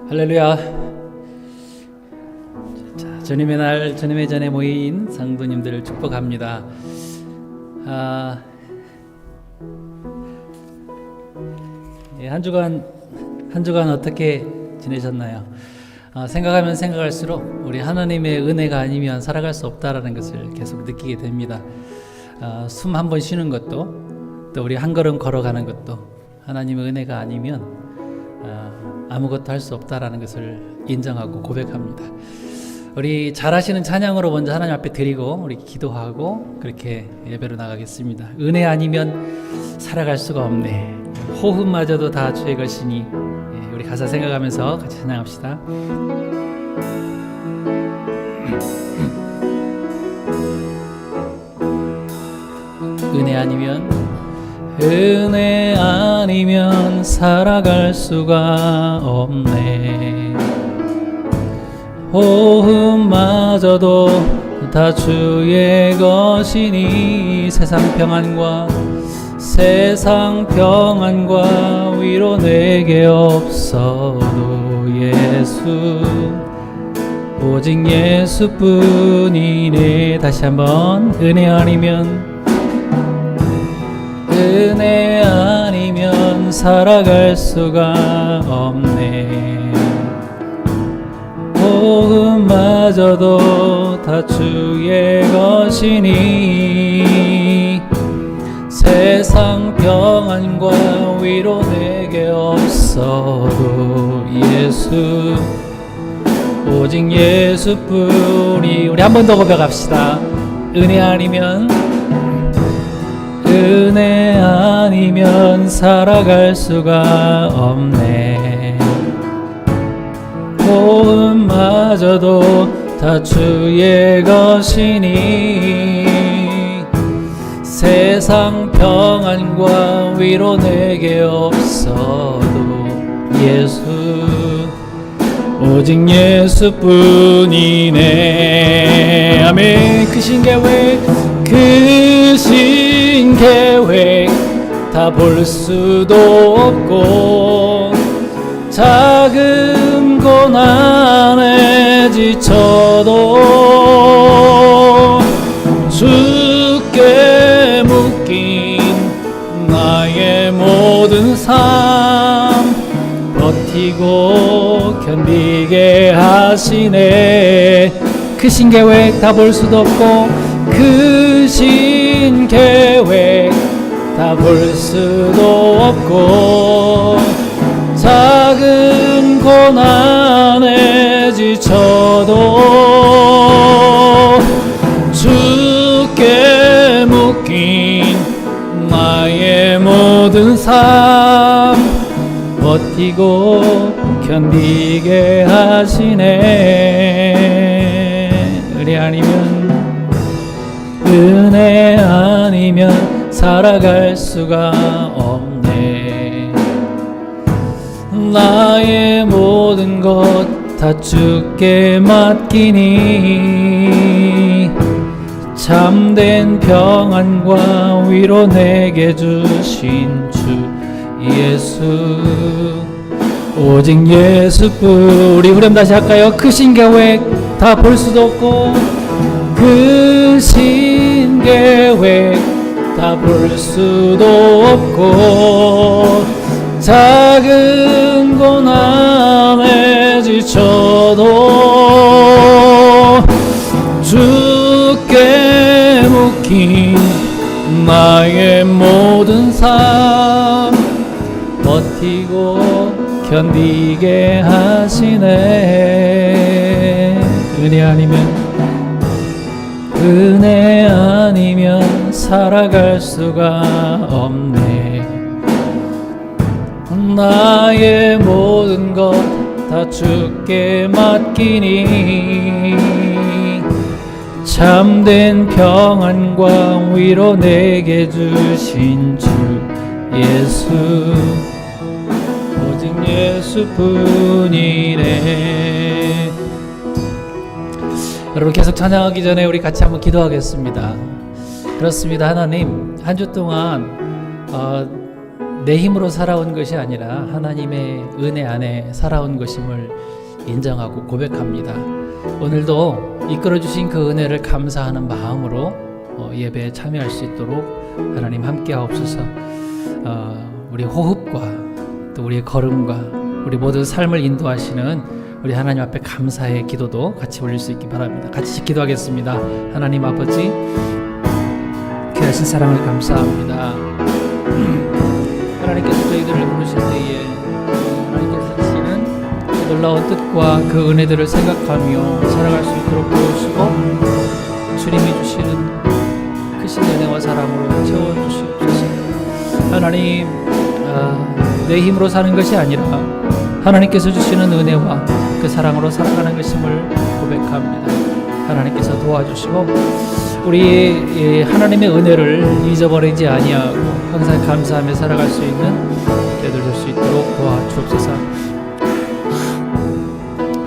할렐루야. 자, 주님의 날, 주님의 전에 모인 성도님들을 축복합니다. 한 주간 어떻게 지내셨나요? 생각하면 생각할수록 우리 하나님의 은혜가 아니면 살아갈 수 없다라는 것을 계속 느끼게 됩니다. 숨 한 번 쉬는 것도, 또 우리 한 걸음 걸어가는 것도 하나님의 은혜가 아니면 아무것도 할 수 없다라는 것을 인정하고 고백합니다. 우리 잘하시는 찬양으로 먼저 하나님 앞에 드리고 우리 기도하고 그렇게 예배로 나가겠습니다. 은혜 아니면 살아갈 수가 없네. 호흡마저도 다 주의 것이니. 우리 가사 생각하면서 같이 찬양합시다. 은혜 아니면 살아갈 수가 없네. 호흡마저도 다 주의 것이니 세상 평안과 위로 내게 없어도 오직 예수뿐이네. 다시 한번. 은혜 아니면 살아갈 수가 없네. 호흡마저도 다 주의 것이니 세상 평안과 위로 내게 없어도 오직 예수뿐이. 우리 한 번 더 고백합시다. 은혜 아니면 살아갈 수가 없네. 호흡마저도 다 주의 것이니 세상 평안과 위로 내게 없어도 오직 예수뿐이네. 아멘. 크신 계획 다 볼 수도 없고 작은 고난에 지쳐도 주께 묶인 나의 모든 삶 버티고 견디게 하시네. 크신 계획 다 볼 수도 없고 크신 계획 다 볼 수도 없고 작은 고난에 지쳐도 주께 묶인 나의 모든 삶 버티고 견디게 하시네. 은혜 아니면 살아갈 수가 없네. 나의 모든 것 다 주께 맡기니 참된 평안과 위로 내게 주신 주 오직 예수뿐. 우리 후렴 다시 할까요? 크신 계획 다 볼 수도 없고 크신 계획 다 볼 수도 없고 작은 고난에 지쳐도 주께 묶인 나의 모든 삶 버티고 견디게 하시네. 은혜 아니면 살아갈 수가 없네. 나의 모든 것 다 주께 맡기니 참된 평안과 위로 내게 주신 주 오직 예수뿐이네. 여러분 계속 찬양하기 전에 우리 같이 한번 기도하겠습니다. 그렇습니다. 하나님, 한 주 동안 내 힘으로 살아온 것이 아니라 하나님의 은혜 안에 살아온 것임을 인정하고 고백합니다. 오늘도 이끌어 주신 그 은혜를 감사하는 마음으로 예배에 참여할 수 있도록 하나님 함께 하옵소서. 우리 호흡과 또 우리의 걸음과 우리 모두 삶을 인도하시는 우리 하나님 앞에 감사의 기도도 같이 올릴 수 있기 바랍니다. 같이 기도하겠습니다. 하나님 아버지, 귀하신 사랑을 감사합니다. 하나님께서 저희들을 부르실 때에 하나님께서 주시는 그 놀라운 뜻과 그 은혜들을 생각하며 살아갈 수 있도록 도우시고 주님이 주시는 크신 은혜와 사랑으로 채워주시옵소서. 하나님, 내 힘으로 사는 것이 아니라 하나님께서 주시는 은혜와 그 사랑으로 살아가는 것임을 고백합니다. 하나님께서 도와주시고 우리 하나님의 은혜를 잊어버리지 아니하고 항상 감사하며 살아갈 수 있는 때들 될 수 있도록 도와주옵소서.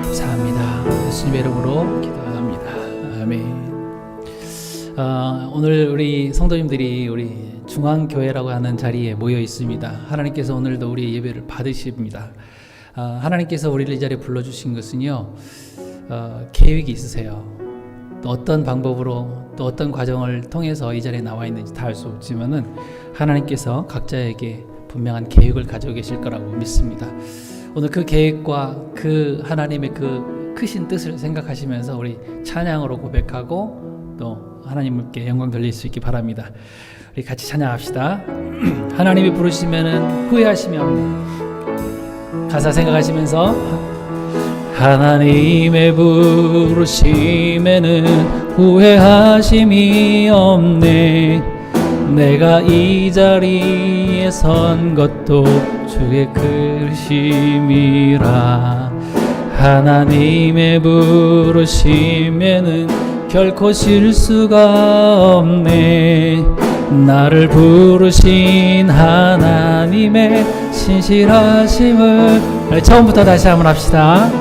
감사합니다. 예수님의 이름으로 기도합니다. 아멘. 오늘 우리 성도님들이 우리 중앙교회라고 하는 자리에 모여 있습니다. 하나님께서 오늘도 우리의 예배를 받으십니다. 하나님께서 우리를 이 자리에 불러주신 것은요, 계획이 있으세요. 또 어떤 방법으로 또 어떤 과정을 통해서 이 자리에 나와 있는지 다 알 수 없지만은 하나님께서 각자에게 분명한 계획을 가지고 계실 거라고 믿습니다. 오늘 그 계획과 그 하나님의 그 크신 뜻을 생각하시면서 우리 찬양으로 고백하고 또 하나님께 영광 돌릴 수 있기 바랍니다. 우리 같이 찬양합시다. 하나님이 부르시면은 후회하시면 없네. 가사 생각하시면서 하나님의 부르심에는 후회하심이 없네. 내가 이 자리에 선 것도 주의 그심이라. 하나님의 부르심에는 결코 실수가 없네. 나를 부르신 하나님의 신실하심을 처음부터 다시 한번 합시다.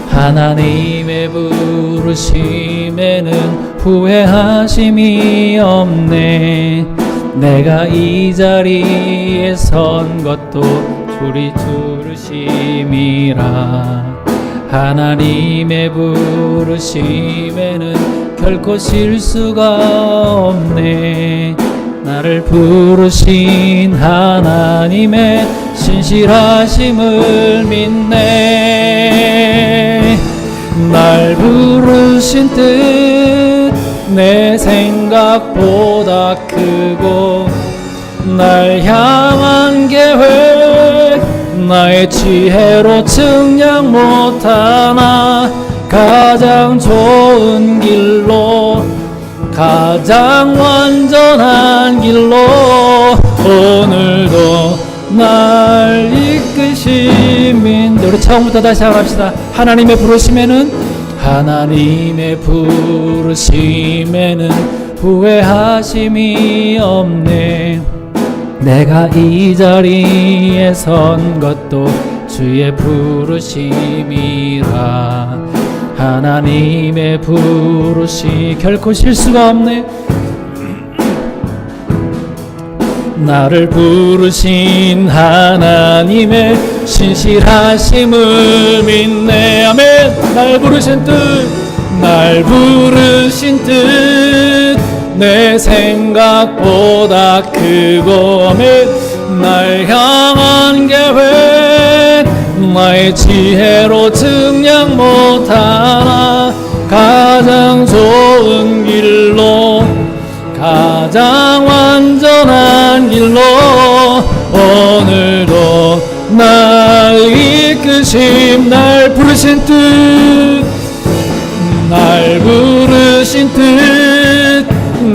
하나님의 부르심에는 후회하심이 없네. 내가 이 자리에 선 것도 주리 부르심이라. 하나님의 부르심에는 결코 실수가 없네. 나를 부르신 하나님의 신실하심을 믿네. 날 부르신 뜻 내 생각보다 크고 날 향한 계획 나의 지혜로 측량 못하나 가장 좋은 길로 가장 완전한 길로 오늘도 날 이끄시민. 우리 처음부터 다시 한번 합시다. 하나님의 부르심에는 하나님의 부르심에는 후회하심이 없네. 내가 이 자리에 선 것도 주의 부르심이라. 하나님의 부르심 결코 실수가 없네. 나를 부르신 하나님의 신실하심을 믿네. 아멘. 날 부르신 뜻 내 생각보다 크고 아멘. 날 향한 계획 나의 지혜로 측량 못하나 가장 좋은 길로 가장 완전한 길로 오늘도 날 이끄심. 날 부르신 뜻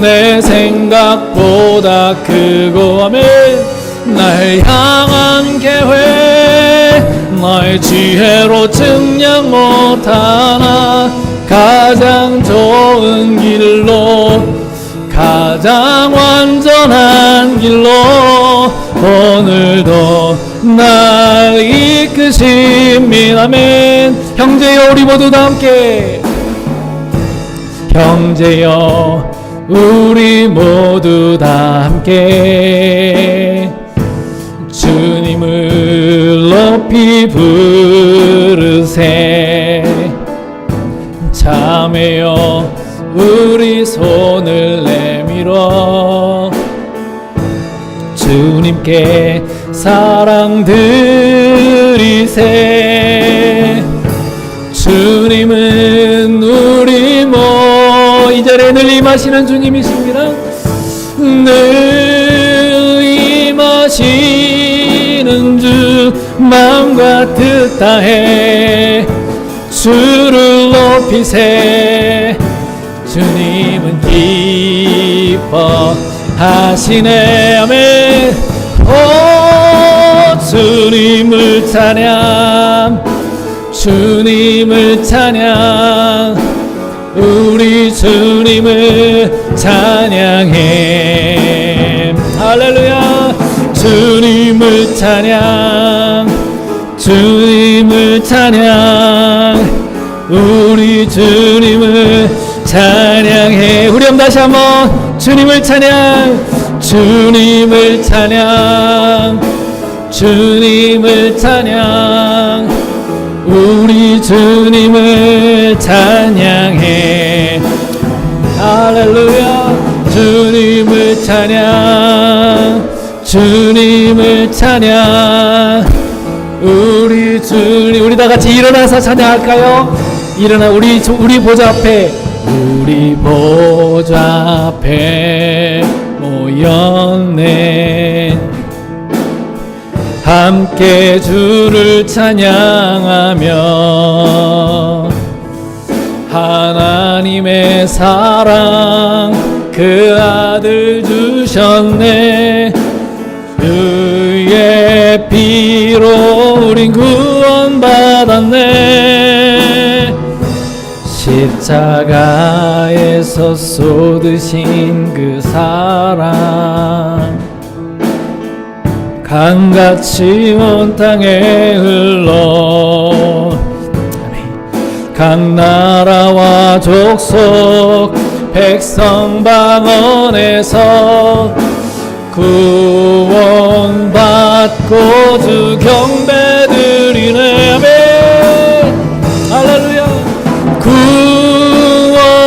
내 생각보다 크고 아멘. 날 향한 계획 나의 지혜로 측량 못하나 가장 좋은 길로 가장 완전한 길로 오늘도 날 이끄십니다. 아멘. 형제여 우리 모두 다 함께 형제여 우리 모두 다 함께 주님을 높이 부르세. 자매여 우리 손을 내밀어 주님께 사랑 드리세. 주님은 우리 이 자리에 늘 임하시는 주님이십니다. 늘 임하시는 주 마음과 뜻 다해 주를 높이세. 주님은 기뻐하시네. 아멘. 오 주님을 찬양, 주님을 찬양, 우리 주님을 찬양해. 할렐루야. 주님을 찬양, 주님을 찬양, 우리 주님을 찬양해. 우리 한번 다시 한번 주님을 찬양, 주님을 찬양, 주님을 찬양, 우리 주님을 찬양해. 할렐루야. 주님을 찬양, 주님을 찬양, 우리 주님. 우리 다 같이 일어나서 찬양할까요? 일어나. 우리 보좌 앞에, 우리 보좌 앞에 모였네. 함께 주를 찬양하며 하나님의 사랑 그 아들 주셨네. 그의 피로 우린 구원받았네. 십자가에서 쏟으신 그 사랑 강같이 온 땅에 흘러 각 나라와 족속 백성 방언에서 구원받고 주 경배드리네. 아멘. 할렐루야.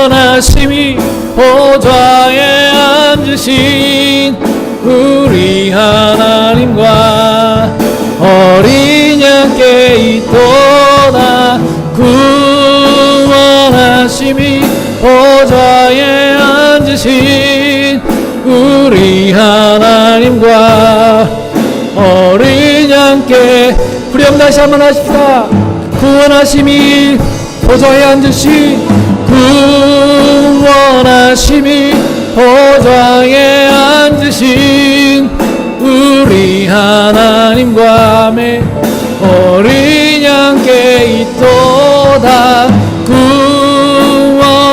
구원하심이 보좌에 앉으신 우리 하나님과 어린 양께 있도다. 구원하심이 보좌에 앉으신 우리 하나님과 어린 양께. 우리 한번 다시 한번 하십시다. 구원하심이 보좌에 앉으신, 구원하심이 보좌에 앉으신 우리 하나님과 어린 양께 있도다.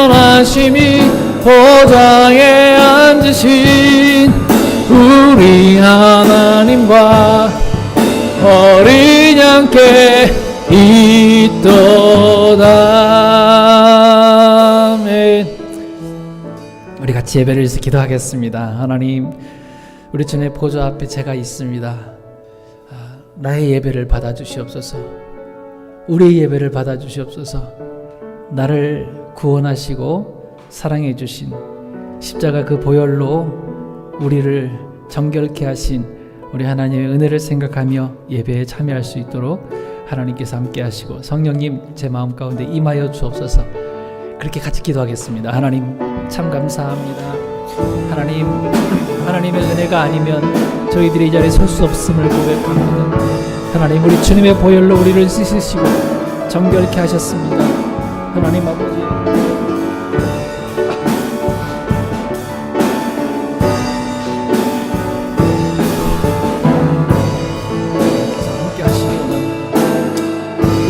구원하심이 보좌에 앉으신 우리 하나님과 어린 양께 있도다. 아멘. 우리 같이 예배를 위해서 기도하겠습니다. 하나님, 우리 주님의 보좌 앞에 제가 있습니다. 나의 예배를 받아주시옵소서. 우리의 예배를 받아주시옵소서. 나를 구원하시고 사랑해 주신 십자가 그 보혈로 우리를 정결케 하신 우리 하나님의 은혜를 생각하며 예배에 참여할 수 있도록 하나님께서 함께 하시고 성령님 제 마음 가운데 임하여 주옵소서. 그렇게 같이 기도하겠습니다. 하나님 참 감사합니다. 하나님, 하나님의 은혜가 아니면 저희들이 이 자리에 설 수 없음을 고백합니다. 하나님, 우리 주님의 보혈로 우리를 씻으시고 정결케 하셨습니다. 하나님 아버지,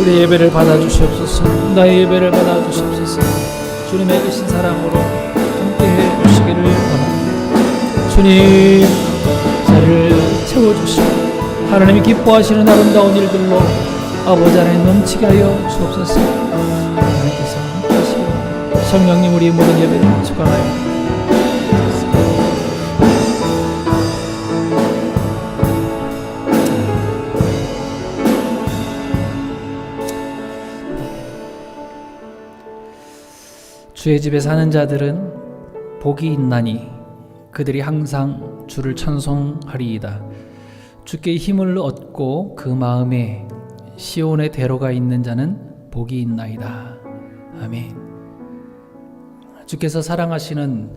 우리 예배를 받아주시옵소서. 나의 예배를 받아주시옵소서. 주님의 계신 사랑으로 함께해 주시기를 바랍니다. 주님, 자리를 채워주시고 하나님이 기뻐하시는 아름다운 일들로 아버지 하나님 넘치게 하여 주옵소서. 하나님께서 함께하시고 성령님 우리의 모든 예배를 축원하여 주의 집에 사는 자들은 복이 있나니 그들이 항상 주를 찬송하리이다. 주께 힘을 얻고 그 마음에 시온의 대로가 있는 자는 복이 있나이다. 아멘. 주께서 사랑하시는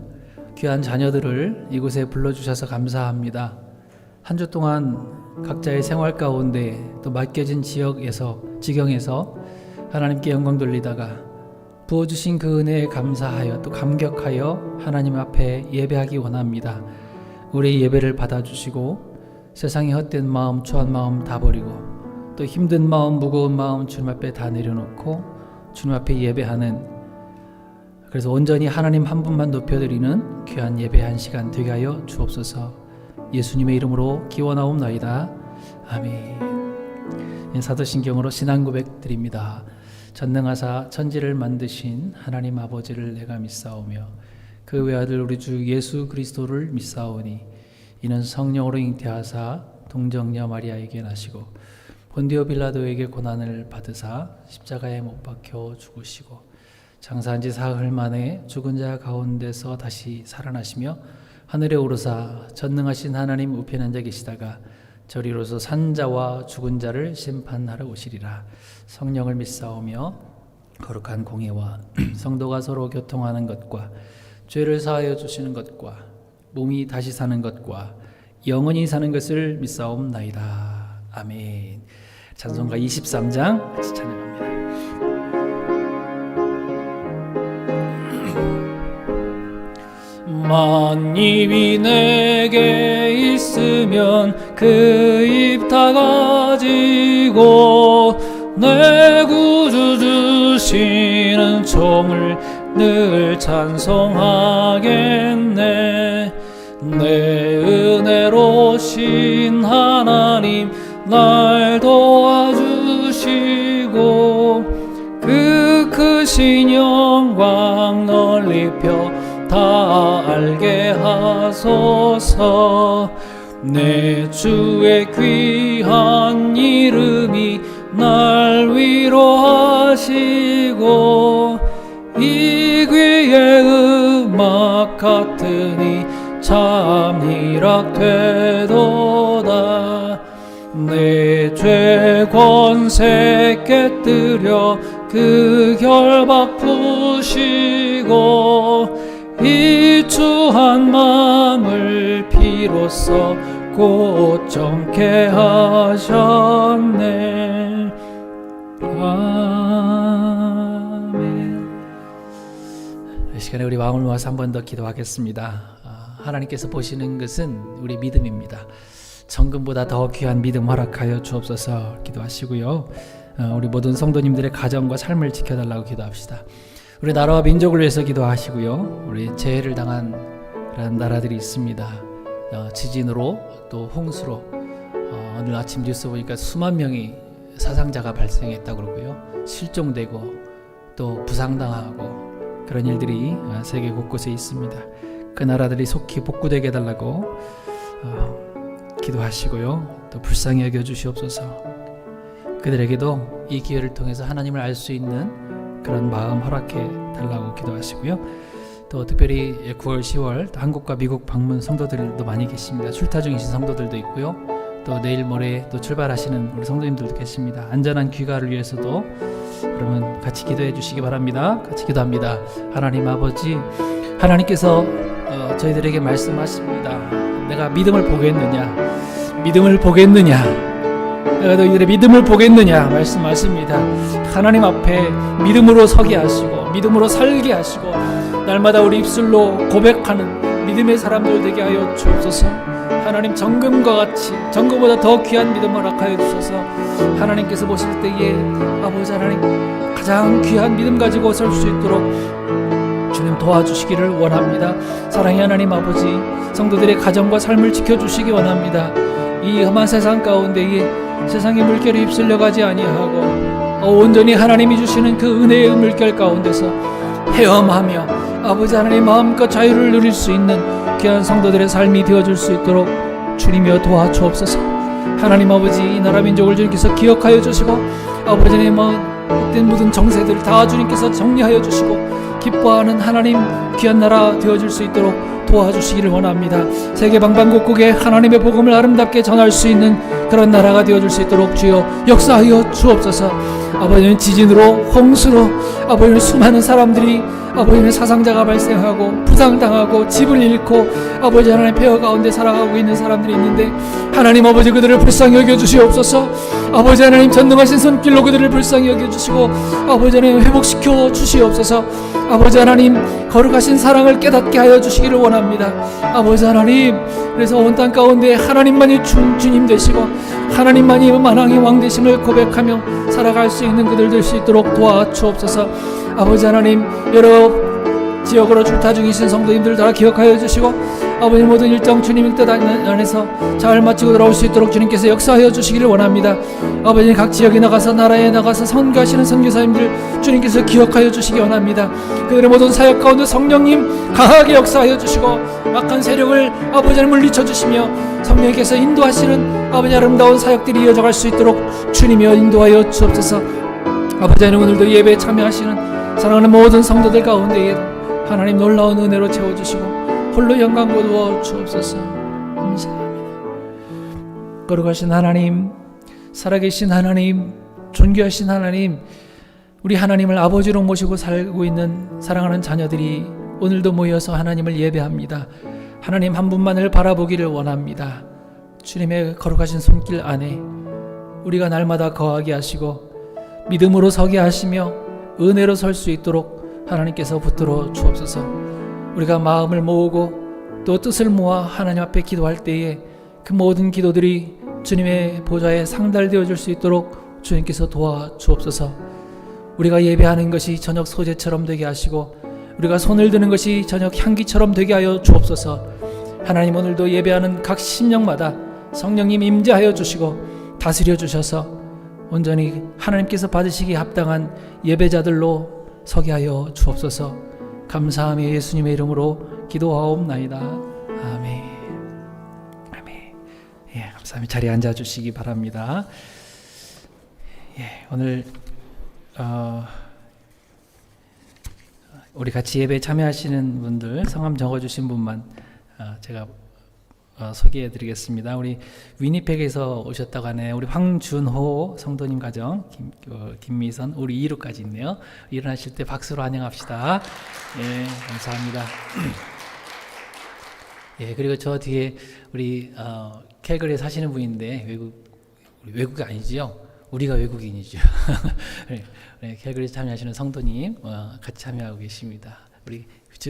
귀한 자녀들을 이곳에 불러주셔서 감사합니다. 한 주 동안 각자의 생활 가운데 또 맡겨진 지경에서 하나님께 영광 돌리다가 부어주신 그 은혜에 감사하여 또 감격하여 하나님 앞에 예배하기 원합니다. 우리 예배를 받아주시고 세상의 헛된 마음, 추한 마음 다 버리고 또 힘든 마음, 무거운 마음 주님 앞에 다 내려놓고 주님 앞에 예배하는, 그래서 온전히 하나님 한 분만 높여드리는 귀한 예배 한 시간 되게 하여 주옵소서. 예수님의 이름으로 기원하옵나이다. 아멘. 사도신경으로 신앙 고백 드립니다. 전능하사 천지를 만드신 하나님 아버지를 내가 믿사오며 그 외아들 우리 주 예수 그리스도를 믿사오니 이는 성령으로 잉태하사 동정녀 마리아에게 나시고 본디오 빌라도에게 고난을 받으사 십자가에 못 박혀 죽으시고 장사한 지 사흘 만에 죽은 자 가운데서 다시 살아나시며 하늘에 오르사 전능하신 하나님 우편에 앉아 계시다가 저리로서 산 자와 죽은 자를 심판하러 오시리라. 성령을 믿사오며 거룩한 공예와 성도가 서로 교통하는 것과 죄를 사하여 주시는 것과 몸이 다시 사는 것과 영원히 사는 것을 믿사옵나이다. 아멘. 찬송가 23장 같이 찬양합니다. 만입이 내게 있으면 그 입 다 가지고 내 구주 주시는 종을 늘 찬송하겠네. 내 은혜로 신 하나님 날 도와주시고 그 크신 영광 널리 펴 다 알게 하소서. 내 주의 귀한 이름이 날 위로하시고 이 귀의 음악 같으니 참 희락되도다. 내 죄 권세 깨뜨려 그 결박 푸시고 이 추한 마음을 피로써 곧 정케 하셨네. 아멘. 이 시간에 우리 마음을 모아서 한 번 더 기도하겠습니다. 하나님께서 보시는 것은 우리 믿음입니다. 정금보다 더 귀한 믿음 허락하여 주옵소서 기도하시고요. 우리 모든 성도님들의 가정과 삶을 지켜달라고 기도합시다. 우리 나라와 민족을 위해서 기도하시고요. 우리 재해를 당한 그런 나라들이 있습니다. 지진으로 또 홍수로 오늘 아침 뉴스 보니까 수만 명이 사상자가 발생했다고 그러고요. 실종되고 또 부상당하고 그런 일들이 세계 곳곳에 있습니다. 그 나라들이 속히 복구되게 해달라고 기도하시고요. 또 불쌍히 여겨주시옵소서. 그들에게도 이 기회를 통해서 하나님을 알 수 있는 그런 마음 허락해 달라고 기도하시고요. 또 특별히 9월 10월 한국과 미국 방문 성도들도 많이 계십니다. 출타 중이신 성도들도 있고요. 또 내일 모레 또 출발하시는 우리 성도님들도 계십니다. 안전한 귀가를 위해서도 여러분 같이 기도해 주시기 바랍니다. 같이 기도합니다. 하나님 아버지, 하나님께서 저희들에게 말씀하십니다. 내가 믿음을 보겠느냐, 믿음을 보겠느냐, 내가 너희들의 믿음을 보겠느냐 말씀하십니다. 하나님 앞에 믿음으로 서게 하시고 믿음으로 살게 하시고 날마다 우리 입술로 고백하는 믿음의 사람들 되게 하여 주옵소서. 하나님 정금과 같이 정금보다 더 귀한 믿음 허락하여 주셔서 하나님께서 보실 때에 아버지 하나님 가장 귀한 믿음 가지고 설 수 있도록 주님 도와주시기를 원합니다. 사랑의 하나님 아버지, 성도들의 가정과 삶을 지켜주시기 원합니다. 이 험한 세상 가운데에 세상의 물결이 휩쓸려 가지 아니하고 온전히 하나님이 주시는 그 은혜의 물결 가운데서 헤엄하며 아버지 하나님 마음껏 자유를 누릴 수 있는 귀한 성도들의 삶이 되어줄 수 있도록 주님이여 도와주옵소서. 하나님 아버지, 이 나라 민족을 주님께서 기억하여 주시고 아버지 하나님 헛된 모든 정세들을 다 주님께서 정리하여 주시고 기뻐하는 하나님 귀한 나라 되어줄 수 있도록 도와주시기를 원합니다. 세계 방방곡곡에 하나님의 복음을 아름답게 전할 수 있는 그런 나라가 되어줄 수 있도록 주여 역사하여 주옵소서. 아버지는 지진으로, 홍수로, 아버지는 수많은 사람들이 아버지는 사상자가 발생하고 부상당하고 집을 잃고 아버지 하나님 폐허 가운데 살아가고 있는 사람들이 있는데 하나님 아버지 그들을 불쌍히 여겨주시옵소서. 아버지 하나님 전능하신 손길로 그들을 불쌍히 여겨주시고 아버지 하나님 회복시켜 주시옵소서. 아버지 하나님 거룩하신 사랑을 깨닫게 하여 주시기를 원합니다. 아버지 하나님 그래서 온 땅 가운데 하나님만이 주님 되시고 하나님만이 만왕의 왕 되심을 고백하며 살아갈 수 있는 그들 될 수 있도록 도와주옵소서. 아버지 하나님 여러 지역으로 출타 중이신 성도님들 다 기억하여 주시고 아버지 모든 일정 주님의 뜻 안에서 잘 마치고 돌아올 수 있도록 주님께서 역사하여 주시기를 원합니다. 아버지 각 지역에 나가서 나라에 나가서 선교하시는 선교사님들 주님께서 기억하여 주시기 원합니다. 그들의 모든 사역 가운데 성령님 강하게 역사하여 주시고 악한 세력을 아버지를 물리쳐 주시며 성령께서 인도하시는 아버지 아름다운 사역들이 이어져갈 수 있도록 주님이여 인도하여 주옵소서. 아버지 하나님 오늘도 예배에 참여하시는 사랑하는 모든 성도들 가운데에도 하나님 놀라운 은혜로 채워주시고 홀로 영광 거두어 주옵소서. 감사합니다. 거룩하신 하나님, 살아계신 하나님, 존귀하신 하나님, 우리 하나님을 아버지로 모시고 살고 있는 사랑하는 자녀들이 오늘도 모여서 하나님을 예배합니다. 하나님 한 분만을 바라보기를 원합니다. 주님의 거룩하신 손길 안에 우리가 날마다 거하게 하시고 믿음으로 서게 하시며 은혜로 설 수 있도록 하나님께서 붙들어 주옵소서. 우리가 마음을 모으고 또 뜻을 모아 하나님 앞에 기도할 때에 그 모든 기도들이 주님의 보좌에 상달되어 줄 수 있도록 주님께서 도와주옵소서. 우리가 예배하는 것이 저녁 소재처럼 되게 하시고 우리가 손을 드는 것이 저녁 향기처럼 되게 하여 주옵소서. 하나님 오늘도 예배하는 각 심령마다 성령님 임재하여 주시고 다스려 주셔서 온전히 하나님께서 받으시기에 합당한 예배자들로 서게 하여 주옵소서. 감사하며 예수님의 이름으로 기도하옵나이다. 아멘. 아멘. 예, 감사합니다. 자리에 앉아 주시기 바랍니다. 예, 오늘 우리 같이 예배에 참여하시는 분들 성함 적어주신 분만 제가 소개해 드리겠습니다. 우리 위니펙에서 오셨다고 하네. 우리 황준호 성도님 가정, 김미선, 우리 이루까지 있네요. 일어나실 때 박수로 환영합시다. 예, 감사합니다. 예, 그리고 저 뒤에 우리 캘거리에 사시는 분인데 외국이 아니지요? 우리가 외국인이죠. 네, 캘거리에 참여하시는 성도님 같이 참여하고 계십니다. 우리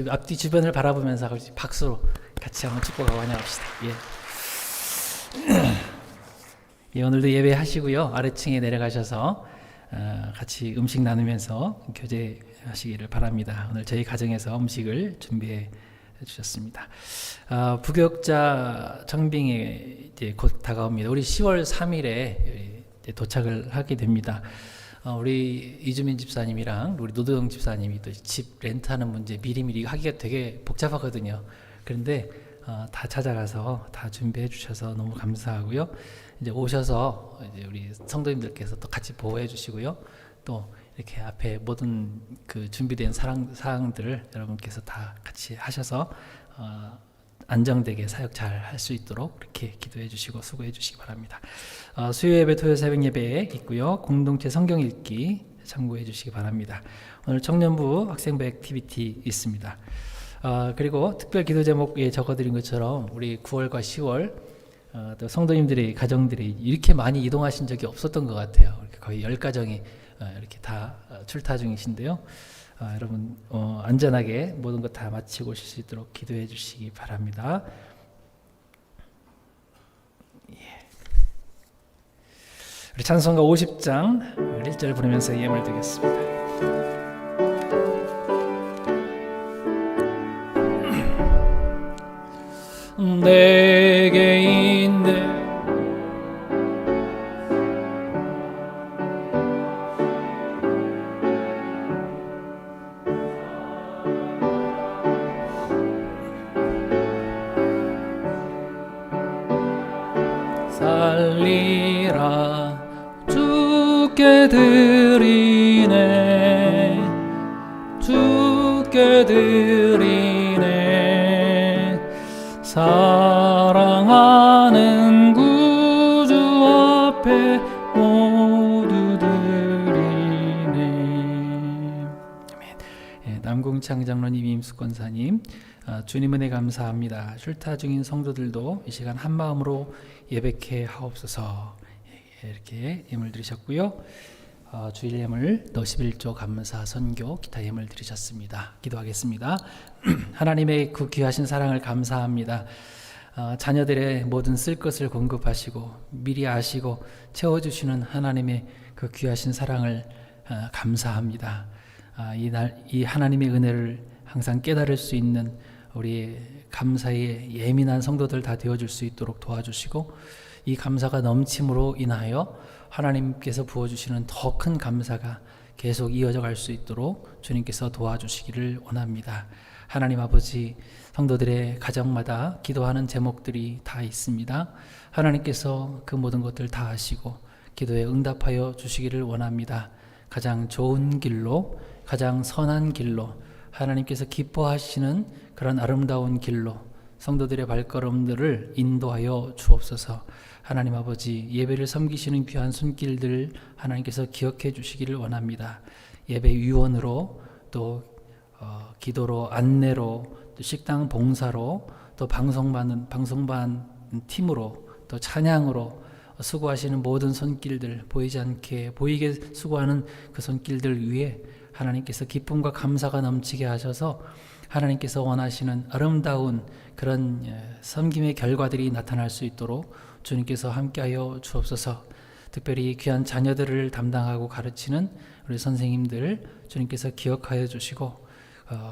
앞뒤 주변을 바라보면서 박수로 같이 한번 축복하고 환영합시다. 예. 예, 오늘도 예배하시고요. 아래층에 내려가셔서 같이 음식 나누면서 교제하시기를 바랍니다. 오늘 저희 가정에서 음식을 준비해 주셨습니다. 부교역자 청빙이 이제 곧 다가옵니다. 우리 10월 3일에 도착을 하게 됩니다. 우리 이주민 집사님이랑 우리 노도영 집사님이 또 집 렌트하는 문제 미리미리 하기가 되게 복잡하거든요. 그런데 다 찾아가서 다 준비해 주셔서 너무 감사하고요. 이제 오셔서 이제 우리 성도님들께서 또 같이 보호해 주시고요. 또 이렇게 앞에 모든 그 준비된 사항들을 여러분께서 다 같이 하셔서 안정되게 사역 잘 할 수 있도록 이렇게 기도해 주시고 수고해 주시기 바랍니다. 수요 예배, 토요 새벽 예배에 있고요. 공동체 성경 읽기 참고해 주시기 바랍니다. 오늘 청년부 학생부 액티비티 있습니다. 그리고 특별 기도 제목에 적어드린 것처럼 우리 9월과 10월 또 성도님들의 가정들이 이렇게 많이 이동하신 적이 없었던 것 같아요. 거의 10가정이 이렇게 다 출타 중이신데요. 여러분 안전하게 모든 것 다 마치고 오실 수 있도록 기도해 주시기 바랍니다. 예. 우리 찬송가 50장 1절 부르면서 예물 드리겠습니다. 내게 있는 살리라 주께 드리네 주께 드리네. 사랑하는 구주 앞에 모두 드리네. 아멘. 남궁창 장로님, 임숙권사님, 주님 은혜 감사합니다. 출타 중인 성도들도 이 시간 한 마음으로 예배케 하옵소서. 이렇게 예물 드리셨고요. 주일 예물 또 11조 감사 선교 기타 예물 드리셨습니다. 기도하겠습니다. 하나님의 그 귀하신 사랑을 감사합니다. 자녀들의 모든 쓸 것을 공급하시고 미리 아시고 채워주시는 하나님의 그 귀하신 사랑을 감사합니다. 이 하나님의 은혜를 항상 깨달을 수 있는 우리 감사의 예민한 성도들 다 되어줄 수 있도록 도와주시고, 이 감사가 넘침으로 인하여 하나님께서 부어주시는 더 큰 감사가 계속 이어져 갈 수 있도록 주님께서 도와주시기를 원합니다. 하나님 아버지, 성도들의 가정마다 기도하는 제목들이 다 있습니다. 하나님께서 그 모든 것들 다 아시고 기도에 응답하여 주시기를 원합니다. 가장 좋은 길로, 가장 선한 길로, 하나님께서 기뻐하시는 그런 아름다운 길로 성도들의 발걸음들을 인도하여 주옵소서. 하나님 아버지, 예배를 섬기시는 귀한 손길들 하나님께서 기억해 주시기를 원합니다. 예배 위원으로, 또 기도로, 안내로, 또 식당 봉사로, 또 방송반 팀으로, 또 찬양으로 수고하시는 모든 손길들, 보이지 않게 보이게 수고하는 그 손길들 위에 하나님께서 기쁨과 감사가 넘치게 하셔서 하나님께서 원하시는 아름다운 그런 섬김의 결과들이 나타날 수 있도록 주님께서 함께하여 주옵소서. 특별히 귀한 자녀들을 담당하고 가르치는 우리 선생님들 주님께서 기억하여 주시고,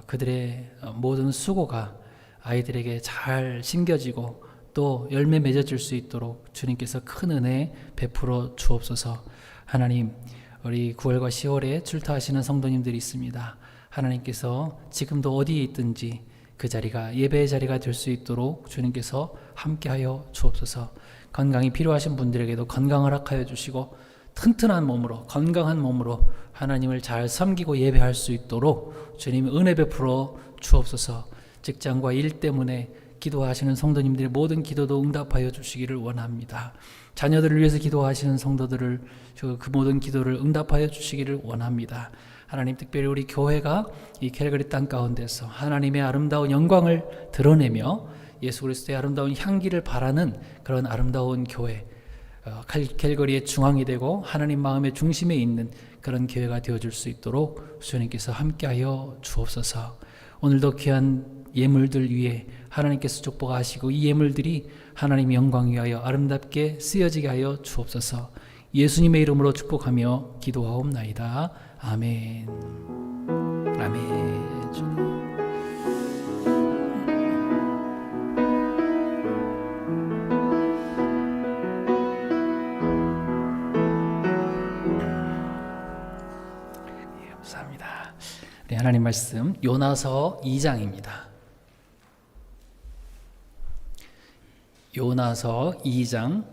그들의 모든 수고가 아이들에게 잘 심겨지고 또 열매 맺어질 수 있도록 주님께서 큰 은혜 베풀어 주옵소서. 하나님, 우리 9월과 10월에 출타하시는 성도님들이 있습니다. 하나님께서 지금도 어디에 있든지 그 자리가 예배의 자리가 될 수 있도록 주님께서 함께하여 주옵소서. 건강이 필요하신 분들에게도 건강을 허락하여 주시고, 튼튼한 몸으로, 건강한 몸으로 하나님을 잘 섬기고 예배할 수 있도록 주님 은혜 베풀어 주옵소서. 직장과 일 때문에 기도하시는 성도님들의 모든 기도도 응답하여 주시기를 원합니다. 자녀들을 위해서 기도하시는 성도들을, 그 모든 기도를 응답하여 주시기를 원합니다. 하나님, 특별히 우리 교회가 이 캘거리 땅 가운데서 하나님의 아름다운 영광을 드러내며 예수 그리스도의 아름다운 향기를 바라는 그런 아름다운 교회, 캘거리의 중앙이 되고 하나님 마음의 중심에 있는 그런 교회가 되어줄 수 있도록 주님께서 함께하여 주옵소서. 오늘도 귀한 예물들 위에 하나님께서 축복하시고 이 예물들이 하나님 영광 위하여 아름답게 쓰여지게 하여 주옵소서. 예수님의 이름으로 축복하며 기도하옵나이다. 아멘. 아멘. 주님. 감사합니다. 네, 하나님 말씀 요나서 2장입니다. 요나서 2장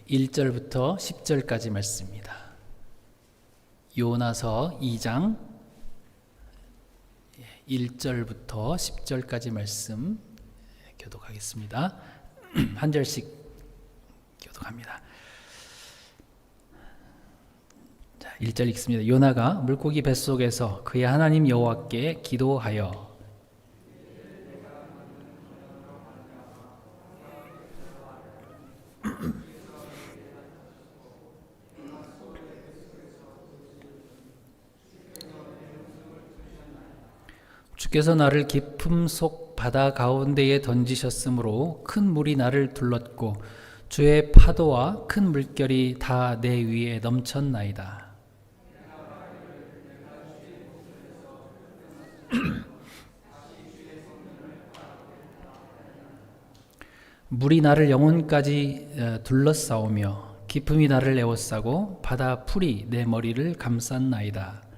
1절부터 10절까지 말씀입니다. 요나서 2장 1절부터 10절까지 말씀 교독하겠습니다. 한 절씩 교독합니다. 1절 읽습니다. 요나가 물고기 뱃속에서 그의 하나님 여호와께 기도하여 주께서 나를 깊음 속 바다 가운데에 던지셨으므로 큰 물이 나를 둘렀고 주의 파도와 큰 물결이 다 내 위에 넘쳤나이다. 물이 나를 영혼까지 둘러싸오며 깊음이 나를 에워싸고 바다 풀이 내 머리를 감쌌나이다.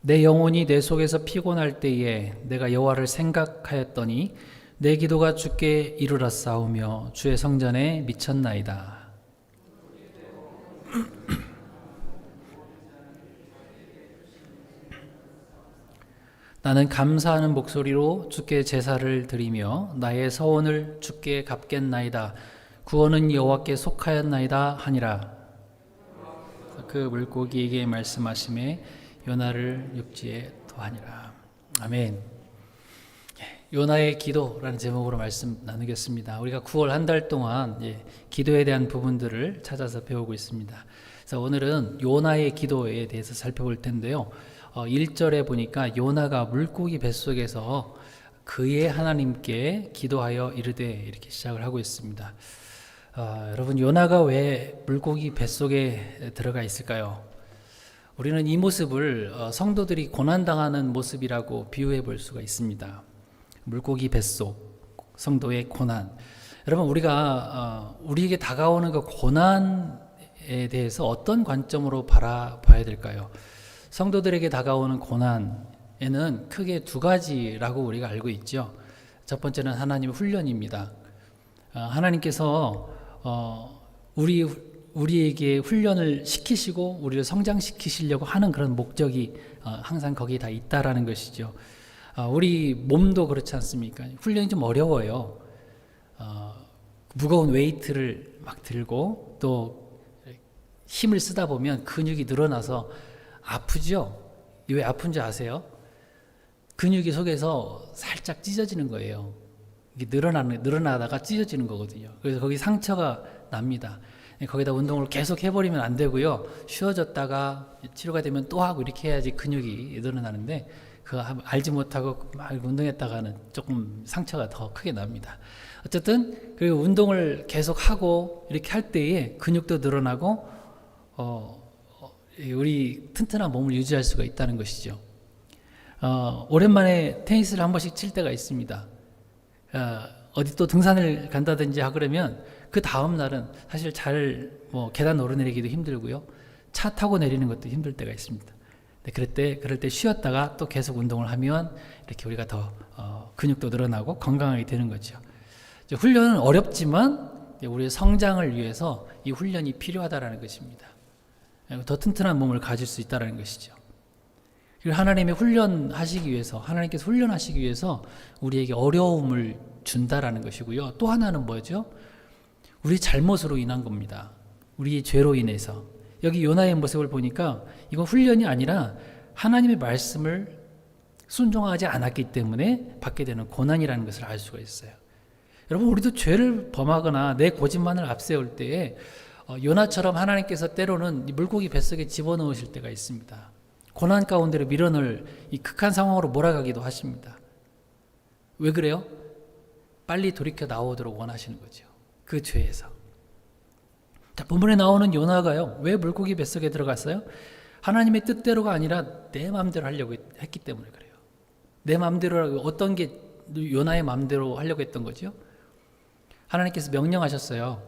내 영혼이 내 속에서 피곤할 때에 내가 여호와를 생각하였더니 내 기도가 주께 이르렀사오며 주의 성전에 미쳤나이다. 나는 감사하는 목소리로 주께 제사를 드리며 나의 서원을 주께 갚겠나이다. 구원은 여호와께 속하였나이다 하니라. 그 물고기에게 말씀하심에 요나를 육지에 토하니라. 아멘. 요나의 기도라는 제목으로 말씀 나누겠습니다. 우리가 9월 한 달 동안 기도에 대한 부분들을 찾아서 배우고 있습니다. 그래서 오늘은 요나의 기도에 대해서 살펴볼 텐데요. 1절에 보니까 요나가 물고기 뱃속에서 그의 하나님께 기도하여 이르되 이렇게 시작을 하고 있습니다. 여러분, 요나가 왜 물고기 뱃속에 들어가 있을까요? 우리는 이 모습을 성도들이 고난당하는 모습이라고 비유해 볼 수가 있습니다. 물고기 뱃속, 성도의 고난. 여러분, 우리가 우리에게 다가오는 그 고난에 대해서 어떤 관점으로 바라봐야 될까요? 성도들에게 다가오는 고난에는 크게 두 가지라고 우리가 알고 있죠. 첫 번째는 하나님의 훈련입니다. 하나님께서 우리에게 훈련을 시키시고 우리를 성장시키시려고 하는 그런 목적이 항상 거기에 다 있다라는 것이죠. 우리 몸도 그렇지 않습니까? 훈련이 좀 어려워요. 무거운 웨이트를 막 들고 또 힘을 쓰다 보면 근육이 늘어나서 아프죠? 왜 아픈지 아세요? 근육이 속에서 살짝 찢어지는 거예요. 이게 늘어나다가 찢어지는 거거든요. 그래서 거기 상처가 납니다. 거기다 운동을 계속 해버리면 안 되고요. 쉬어졌다가 치료가 되면 또 하고 이렇게 해야지 근육이 늘어나는데 그거 알지 못하고 막 운동했다가는 조금 상처가 더 크게 납니다. 어쨌든 그리고 운동을 계속 하고 이렇게 할 때에 근육도 늘어나고 우리 튼튼한 몸을 유지할 수가 있다는 것이죠. 오랜만에 테니스를 한 번씩 칠 때가 있습니다. 어디 또 등산을 간다든지 그러면 그 다음 날은 사실 계단 오르내리기도 힘들고요. 차 타고 내리는 것도 힘들 때가 있습니다. 그럴 때 쉬었다가 또 계속 운동을 하면 이렇게 우리가 더 근육도 늘어나고 건강하게 되는 거죠. 훈련은 어렵지만 우리의 성장을 위해서 이 훈련이 필요하다라는 것입니다. 더 튼튼한 몸을 가질 수 있다는 것이죠. 그리고 하나님께서 훈련하시기 위해서 우리에게 어려움을 준다라는 것이고요. 또 하나는 뭐죠? 우리 잘못으로 인한 겁니다. 우리의 죄로 인해서. 여기 요나의 모습을 보니까 이건 훈련이 아니라 하나님의 말씀을 순종하지 않았기 때문에 받게 되는 고난이라는 것을 알 수가 있어요. 여러분, 우리도 죄를 범하거나 내 고집만을 앞세울 때에 요나처럼 하나님께서 때로는 물고기 뱃속에 집어넣으실 때가 있습니다. 고난 가운데로 밀어넣을 이 극한 상황으로 몰아가기도 하십니다. 왜 그래요? 빨리 돌이켜 나오도록 원하시는 거죠. 그 죄에서. 자, 본문에 나오는 요나가요. 왜 물고기 뱃속에 들어갔어요? 하나님의 뜻대로가 아니라 내 마음대로 하려고 했기 때문에 그래요. 내 마음대로 어떤 게 요나의 마음대로 하려고 했던 거죠? 하나님께서 명령하셨어요.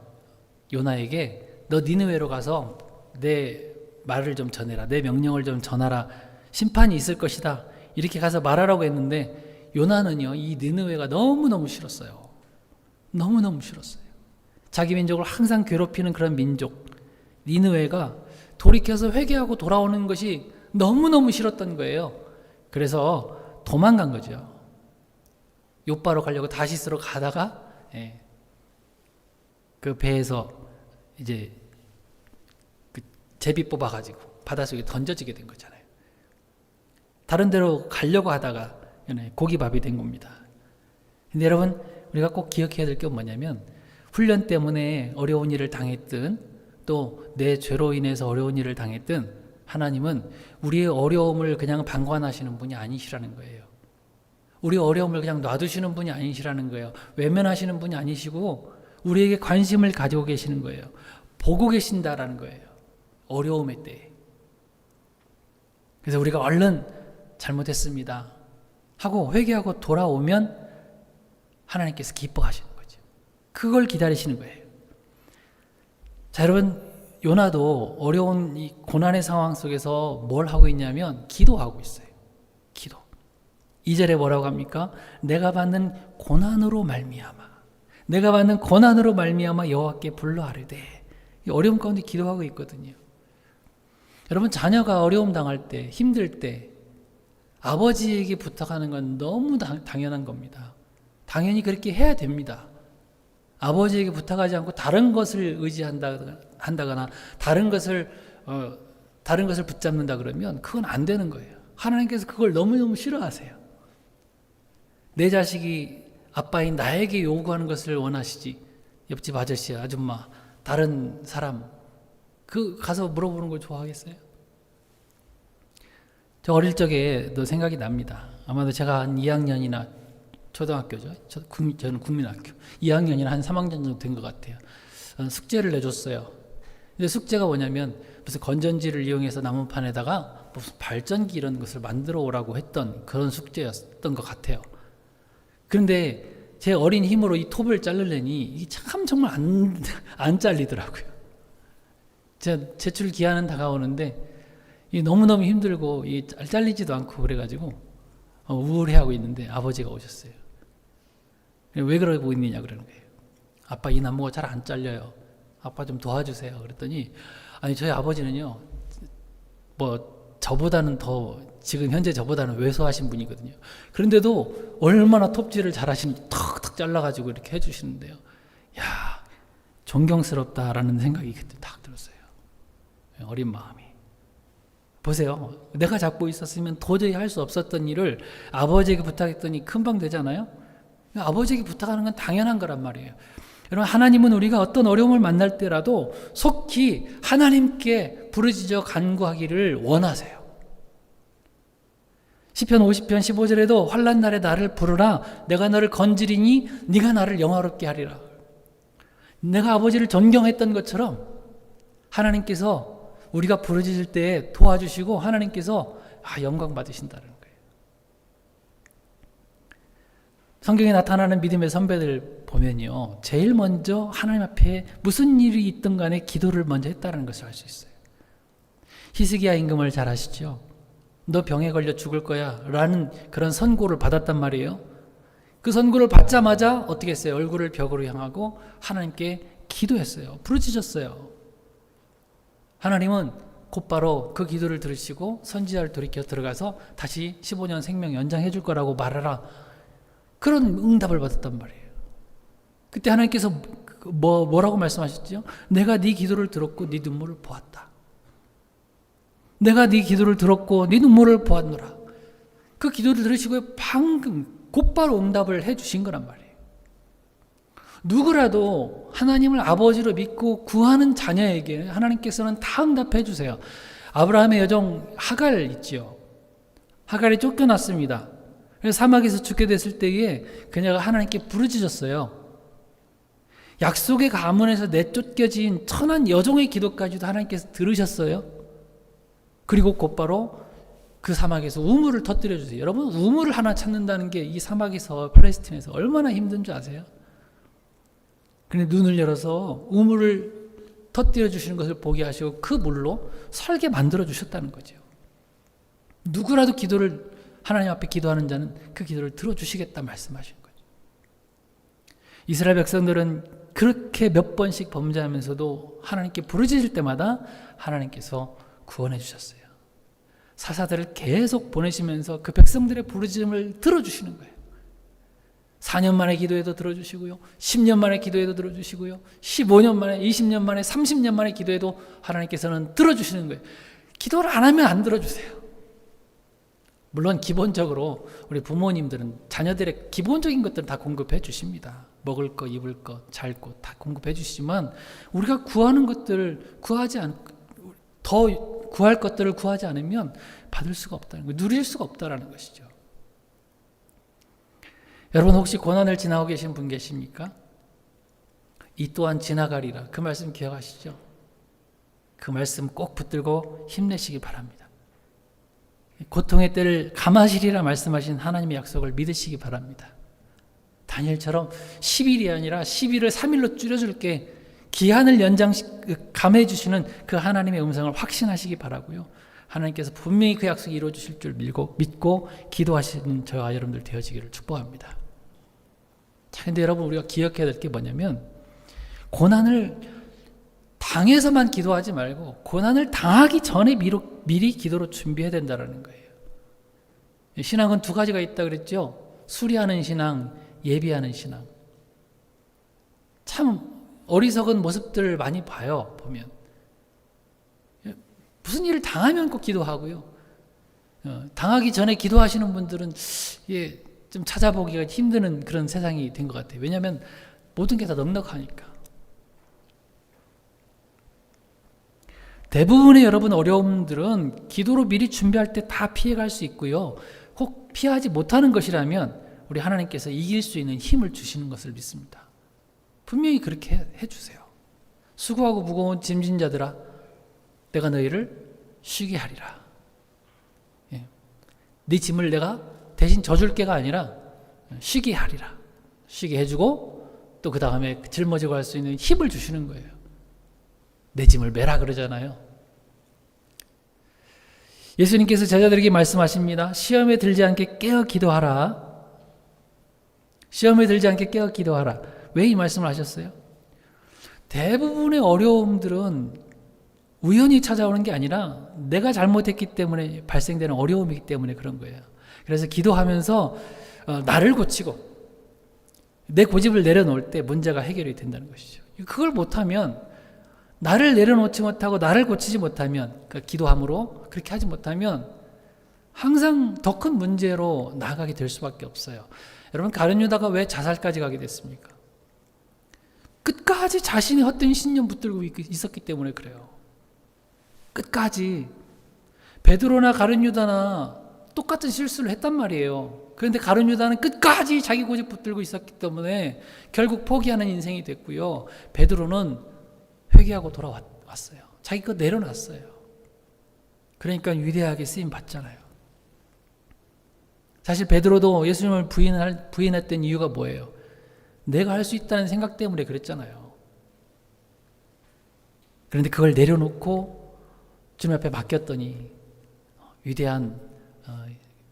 요나에게 너 니느웨로 가서 내 말을 좀 전해라. 내 명령을 좀 전하라. 심판이 있을 것이다. 이렇게 가서 말하라고 했는데 요나는요, 이 니느웨가 너무너무 싫었어요. 너무너무 싫었어요. 자기 민족을 항상 괴롭히는 그런 민족 니느웨가 돌이켜서 회개하고 돌아오는 것이 너무너무 싫었던 거예요. 그래서 도망간 거죠. 욥바로 가려고 다시스로 가다가 그 배에서 이제 그 제비 뽑아가지고 바닷속에 던져지게 된 거잖아요. 다른 데로 가려고 하다가 고기밥이 된 겁니다. 근데 여러분, 우리가 꼭 기억해야 될 게 뭐냐면 훈련 때문에 어려운 일을 당했든 또 내 죄로 인해서 어려운 일을 당했든 하나님은 우리의 어려움을 그냥 방관하시는 분이 아니시라는 거예요. 우리의 어려움을 그냥 놔두시는 분이 아니시라는 거예요. 외면하시는 분이 아니시고 우리에게 관심을 가지고 계시는 거예요. 보고 계신다라는 거예요. 어려움의 때에. 그래서 우리가 얼른 잘못했습니다 하고 회개하고 돌아오면 하나님께서 기뻐하시는 거죠. 그걸 기다리시는 거예요. 자, 여러분, 요나도 어려운 이 고난의 상황 속에서 뭘 하고 있냐면 기도하고 있어요. 2절에 뭐라고 합니까? 내가 받는 고난으로 말미암아, 내가 받는 고난으로 말미암아 여호와께 불러 아뢰되. 어려움 가운데 기도하고 있거든요. 여러분, 자녀가 어려움 당할 때, 힘들 때 아버지에게 부탁하는 건 너무 당연한 겁니다. 당연히 그렇게 해야 됩니다. 아버지에게 부탁하지 않고 다른 것을 의지한다거나 다른 것을 붙잡는다 그러면 그건 안 되는 거예요. 하나님께서 그걸 너무너무 싫어하세요. 내 자식이 아빠인 나에게 요구하는 것을 원하시지, 옆집 아저씨, 아줌마, 다른 사람 가서 물어보는 걸 좋아하겠어요? 저 어릴 적에도 생각이 납니다. 아마도 제가 한 2학년이나 초등학교죠. 저는 국민학교 2학년이나 한 3학년 정도 된 것 같아요. 숙제를 내줬어요. 근데 숙제가 뭐냐면 무슨 건전지를 이용해서 나무판에다가 무슨 발전기 이런 것을 만들어 오라고 했던 그런 숙제였던 것 같아요. 그런데 제 어린 힘으로 이 톱을 자르려니 이게 참 정말 안 잘리더라고요. 제가 제출 기한은 다가오는데 너무너무 힘들고 잘리지도 않고 그래가지고 우울해하고 있는데 아버지가 오셨어요. 왜 그러고 있느냐 그러는 거예요. 아빠, 이 나무가 잘 안 잘려요. 아빠 좀 도와주세요. 그랬더니 아니, 저희 아버지는요, 저보다는 더, 지금 현재 저보다는 왜소하신 분이거든요. 그런데도 얼마나 톱질을 잘하시는지 턱턱 잘라가지고 이렇게 해주시는데요. 야, 존경스럽다라는 생각이 그때 딱 들었어요. 어린 마음이. 보세요. 내가 잡고 있었으면 도저히 할 수 없었던 일을 아버지에게 부탁했더니 금방 되잖아요. 아버지에게 부탁하는 건 당연한 거란 말이에요. 여러분, 하나님은 우리가 어떤 어려움을 만날 때라도 속히 하나님께 부르짖어 간구하기를 원하세요. 시편 50편 15절에도 환난 날에 나를 부르라, 내가 너를 건지리니 네가 나를 영화롭게 하리라. 내가 아버지를 존경했던 것처럼 하나님께서 우리가 부르짖을 때 도와주시고 하나님께서 영광 받으신다는 거예요. 성경에 나타나는 믿음의 선배들 보면요, 제일 먼저 하나님 앞에 무슨 일이 있든 간에 기도를 먼저 했다는 것을 알 수 있어요. 히스기야 임금을 잘 아시죠? 너 병에 걸려 죽을 거야 라는 그런 선고를 받았단 말이에요. 그 선고를 받자마자 어떻게 했어요? 얼굴을 벽으로 향하고 하나님께 기도했어요. 부르짖었어요. 하나님은 곧바로 그 기도를 들으시고 선지자를 돌이켜 들어가서 다시 15년 생명 연장해 줄 거라고 말하라, 그런 응답을 받았단 말이에요. 그때 하나님께서 뭐라고 말씀하셨죠? 내가 네 기도를 들었고 네 눈물을 보았다. 내가 네 기도를 들었고 네 눈물을 보았노라. 그 기도를 들으시고 방금 곧바로 응답을 해 주신 거란 말이에요. 누구라도 하나님을 아버지로 믿고 구하는 자녀에게 하나님께서는 다 응답해 주세요. 아브라함의 여종 하갈 있지요. 하갈이 쫓겨났습니다. 그래서 사막에서 죽게 됐을 때에 그녀가 하나님께 부르짖었어요. 약속의 가문에서 내쫓겨진 천한 여종의 기도까지도 하나님께서 들으셨어요. 그리고 곧바로 그 사막에서 우물을 터뜨려 주세요. 여러분, 우물을 하나 찾는다는 게 이 사막에서, 팔레스틴에서 얼마나 힘든 줄 아세요? 근데 눈을 열어서 우물을 터뜨려 주시는 것을 보게 하시고 그 물로 살게 만들어 주셨다는 거죠. 누구라도 기도를, 하나님 앞에 기도하는 자는 그 기도를 들어주시겠다 말씀하신 거죠. 이스라엘 백성들은 그렇게 몇 번씩 범죄하면서도 하나님께 부르짖을 때마다 하나님께서 구원해 주셨어요. 사사들을 계속 보내시면서 그 백성들의 부르짖음을 들어주시는 거예요. 4년 만에 기도해도 들어주시고요, 10년 만에 기도해도 들어주시고요, 15년 만에, 20년 만에, 30년 만에 기도해도 하나님께서는 들어주시는 거예요. 기도를 안 하면 안 들어주세요. 물론 기본적으로 우리 부모님들은 자녀들의 기본적인 것들은 다 공급해 주십니다. 먹을 것, 입을 것, 잘 것 다 공급해 주시지만 우리가 구하는 것들을 더 구할 것들을 구하지 않으면 받을 수가 없다는 거예요. 누릴 수가 없다라는 것이죠. 여러분, 혹시 고난을 지나고 계신 분 계십니까? 이 또한 지나가리라. 그 말씀 기억하시죠? 그 말씀 꼭 붙들고 힘내시기 바랍니다. 고통의 때를 감하시리라 말씀하신 하나님의 약속을 믿으시기 바랍니다. 다니엘처럼 10일이 아니라 10일을 3일로 줄여줄게, 기한을 감해 주시는 그 하나님의 음성을 확신하시기 바라고요. 하나님께서 분명히 그 약속이 이루어 주실 줄 믿고 기도하시는 저와 여러분들 되어지기를 축복합니다. 자, 근데 여러분 우리가 기억해야 될 게 뭐냐면 고난을 당해서만 기도하지 말고 고난을 당하기 전에 미리 기도로 준비해야 된다는 거예요. 신앙은 두 가지가 있다 그랬죠. 수리하는 신앙, 예비하는 신앙. 참 어리석은 모습들을 많이 봐요. 보면 무슨 일을 당하면 꼭 기도하고요. 당하기 전에 기도하시는 분들은 좀 찾아보기가 힘드는 그런 세상이 된 것 같아요. 왜냐하면 모든 게 다 넉넉하니까. 대부분의 여러분 어려움들은 기도로 미리 준비할 때 다 피해갈 수 있고요. 혹 피하지 못하는 것이라면 우리 하나님께서 이길 수 있는 힘을 주시는 것을 믿습니다. 분명히 그렇게 해주세요. 수고하고 무거운 짐진 자들아 내가 너희를 쉬게 하리라. 네 짐을 내가 대신 져줄 게가 아니라 쉬게 하리라. 쉬게 해주고 또 그 다음에 짊어지고 할 수 있는 힘을 주시는 거예요. 내 짐을 매라 그러잖아요. 예수님께서 제자들에게 말씀하십니다. 시험에 들지 않게 깨어 기도하라. 시험에 들지 않게 깨어 기도하라. 왜 이 말씀을 하셨어요? 대부분의 어려움들은 우연히 찾아오는 게 아니라 내가 잘못했기 때문에 발생되는 어려움이기 때문에 그런 거예요. 그래서 기도하면서 나를 고치고 내 고집을 내려놓을 때 문제가 해결이 된다는 것이죠. 그걸 못하면 나를 내려놓지 못하고 나를 고치지 못하면 그러니까 기도함으로 그렇게 하지 못하면 항상 더 큰 문제로 나아가게 될 수밖에 없어요. 여러분 가룟 유다가 왜 자살까지 가게 됐습니까? 끝까지 자신의 헛된 신념 붙들고 있었기 때문에 그래요. 끝까지. 베드로나 가룟 유다나 똑같은 실수를 했단 말이에요. 그런데 가룟 유다는 끝까지 자기 고집 붙들고 있었기 때문에 결국 포기하는 인생이 됐고요. 베드로는 회개하고 돌아왔어요. 자기 거 내려놨어요. 그러니까 위대하게 쓰임 받잖아요. 사실 베드로도 예수님을 부인했던 이유가 뭐예요? 내가 할 수 있다는 생각 때문에 그랬잖아요. 그런데 그걸 내려놓고 주님 앞에 맡겼더니 위대한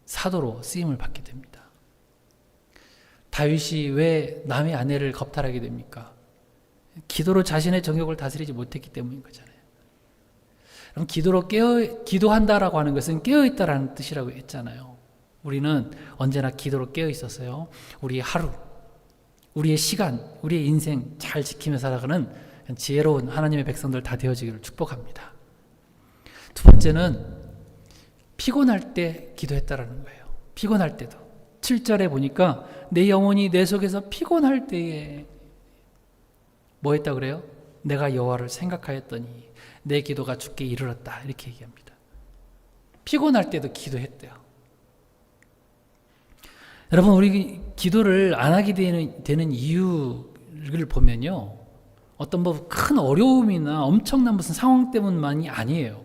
사도로 쓰임을 받게 됩니다. 다윗이 왜 남의 아내를 겁탈하게 됩니까? 기도로 자신의 정욕을 다스리지 못했기 때문인 거잖아요. 그럼 기도한다라고 하는 것은 깨어있다라는 뜻이라고 했잖아요. 우리는 언제나 기도로 깨어 있었어요. 우리의 하루, 우리의 시간, 우리의 인생 잘 지키며 살아가는 지혜로운 하나님의 백성들 다 되어지기를 축복합니다. 두 번째는 피곤할 때 기도했다라는 거예요. 피곤할 때도. 7절에 보니까 내 영혼이 내 속에서 피곤할 때에 뭐 했다 그래요? 내가 여호와를 생각하였더니 내 기도가 주께 이르렀다. 이렇게 얘기합니다. 피곤할 때도 기도했대요. 여러분 우리 기도를 안 하게 되는 이유를 보면요. 어떤 뭐 큰 어려움이나 엄청난 무슨 상황 때문만이 아니에요.